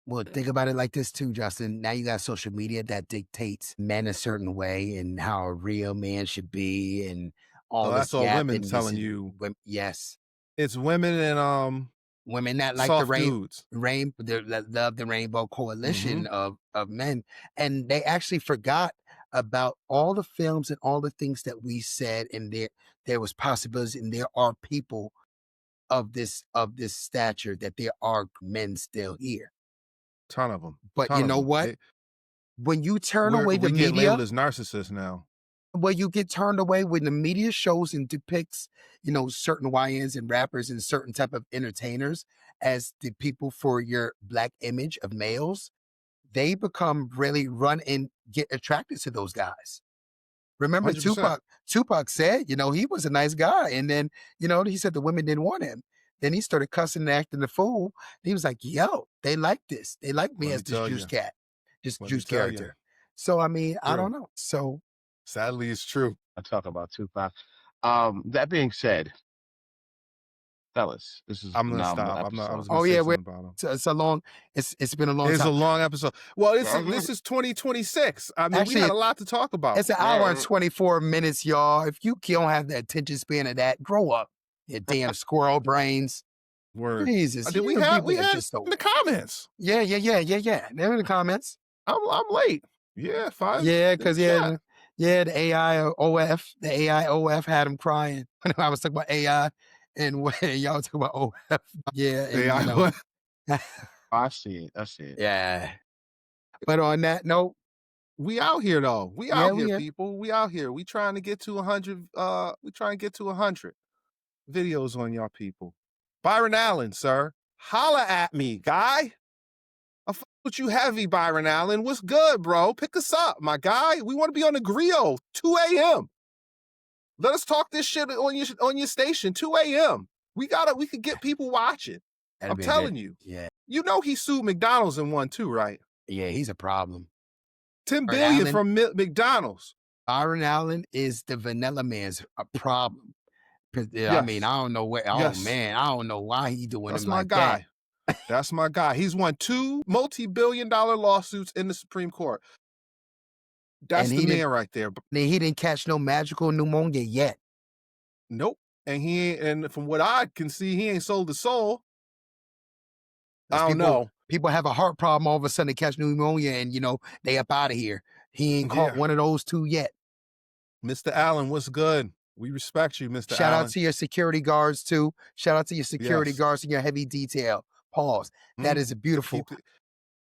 S1: Well, think about it like this too, Justin. Now you got social media that dictates men a certain way and how a real man should be, and all
S2: That's
S1: this
S2: all women
S1: yapping,
S2: telling
S1: this-
S2: you.
S1: Yes,
S2: It's women and
S1: women that like
S2: soft
S1: the
S2: dudes.
S1: that love the rainbow coalition
S2: Mm-hmm.
S1: of men, and they actually forgot about all the films and all the things that we said, and there was possibilities, and there are people of this stature, that there are men still here.
S2: Ton of them.
S1: But you know what? When you turn away the
S2: we get
S1: media,
S2: labeled as narcissists now.
S1: well, you get turned away when the media shows and depicts, certain YNs and rappers and certain type of entertainers as the people for your Black image of males, they become really run and get attracted to those guys. Remember
S2: 100%.
S1: Tupac said, he was a nice guy. And then, he said the women didn't want him. Then he started cussing and acting the fool. He was like, yo, they like this. They like me
S2: Let
S1: as
S2: me
S1: this
S2: tell
S1: juice
S2: you.
S1: cat, this
S2: Let me
S1: juice
S2: tell
S1: character. So, I mean, I
S2: True.
S1: don't know. So,
S2: Sadly, it's true.
S3: I talk about Tupac. That being said, fellas, this is
S2: I'm
S3: a
S2: gonna
S3: phenomenal
S2: stop. I was
S3: episode.
S2: gonna
S1: oh
S2: say
S1: yeah,
S2: something about him.
S1: it's a long. It's been a long
S2: It's a
S1: time.
S2: long episode. Well, this is 2026. I mean,
S1: Actually,
S2: we had a lot to talk about.
S1: It's an hour and 24 minutes, y'all. If you don't have the attention span of that, grow up. You damn squirrel brains.
S2: Word.
S1: Jesus,
S2: Did we
S1: you
S2: have
S1: people are
S2: in
S1: just so.
S2: the comments?
S1: Yeah. They're in the comments.
S2: I'm late. Yeah, 5.
S1: Yeah,
S2: in
S1: because
S2: the chat.
S1: the AI OF had him crying. I was talking about AI, and when y'all was talking about OF. Yeah, and,
S2: AI.
S3: I see it.
S1: Yeah. But on that note,
S2: We out here though. We
S1: Yeah,
S2: out
S1: we
S2: here,
S1: here.
S2: people. We out here. We trying to get to 100. We trying to get to 100 videos on y'all people. Byron Allen, sir, holla at me, guy. I fuck with you heavy, Byron Allen. What's good, bro? Pick us up, my guy. We want to be on the griot, 2 a.m. Let us talk this shit on your station, 2 a.m. We could get people watching.
S1: That'd
S2: I'm
S1: be
S2: telling
S1: good.
S2: you.
S1: Yeah.
S2: You know he sued McDonald's and won too, right?
S1: Yeah, he's a problem.
S2: $10
S1: Byron
S2: billion
S1: Allen-
S2: from McDonald's.
S1: Byron Allen is the vanilla man's a problem. 'Cause, I
S2: Yes.
S1: mean, I don't know where.
S2: Yes.
S1: Oh man, I don't know why he doing
S2: That's
S1: him
S2: my
S1: like
S2: guy.
S1: that.
S2: That's my guy. He's won 2 multi-billion-dollar lawsuits in the Supreme Court. That's
S1: And
S2: the
S1: he
S2: man
S1: didn't-
S2: right there.
S1: He didn't catch no magical pneumonia yet.
S2: Nope. And he ain't, and from what I can see, he ain't sold his soul. I don't know.
S1: People have a heart problem, all of a sudden they catch pneumonia, and they up out of here. He ain't caught
S2: Yeah.
S1: one of those 2 yet.
S2: Mr. Allen, what's good? We respect you, Mr.
S1: Shout
S2: Allen.
S1: out to your security guards too. Shout out to your security
S2: Yes.
S1: guards and your heavy detail. Pause. That is a beautiful.
S2: Keep it-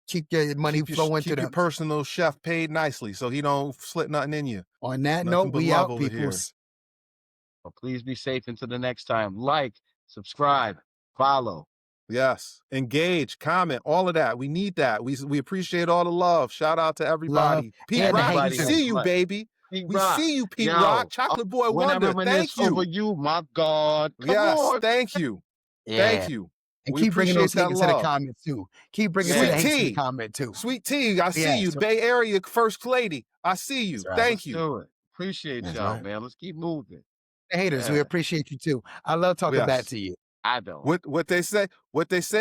S1: keep your money flowing to
S2: keep your
S1: them.
S2: personal chef paid nicely so he don't slip nothing in you.
S1: On that
S2: Nothing
S1: note,
S2: but
S1: we
S2: love
S1: out,
S2: over here.
S1: peoples.
S3: Well, please be safe until the next time. Like, subscribe, follow.
S2: Yes. Engage, comment, all of that. We need that. We appreciate all the love. Shout out to everybody. Pete
S1: and the
S2: Rock,
S1: hate
S2: we
S3: Everybody
S1: too.
S2: see you,
S3: much.
S2: baby.
S3: Pete
S2: We
S3: Rock.
S2: see you, Pete
S3: Yo,
S2: Rock. Chocolate Boy
S3: when I
S2: Wonder.
S3: reminisce
S2: Thank
S3: over
S2: you.
S3: you, my God. Come
S2: Yes,
S3: on.
S2: thank you.
S1: Yeah.
S2: Thank you.
S1: And
S2: We
S1: keep bringing those
S2: appreciate that
S1: haters to the
S2: love.
S1: comments too. Keep bringing to
S2: Sweet
S1: the haters to the
S2: Tea.
S1: comment too.
S2: Sweet Tea, I see
S1: Yes.
S2: you. Bay Area First Lady. I see you.
S1: That's right.
S2: Thank
S3: Let's
S2: you.
S3: do it. Appreciate
S1: That's
S3: y'all,
S1: right.
S3: man. Let's keep moving.
S1: The haters, we
S3: Yeah.
S1: appreciate you too. I love talking back
S2: Yes.
S1: to you.
S3: I don't.
S2: What they say,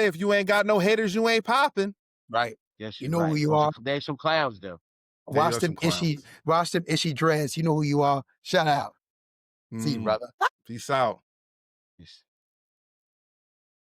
S2: if you ain't got no haters, you ain't popping.
S1: Right.
S3: Yes,
S1: You
S3: you're
S1: know
S3: right.
S1: who you are.
S3: There's some clowns though.
S2: There
S1: Watch
S2: are
S1: them
S2: some
S1: ishy dreads. You know who you are. Shout out. See you,
S2: Mhm.
S1: brother.
S2: Peace out.
S3: Yes.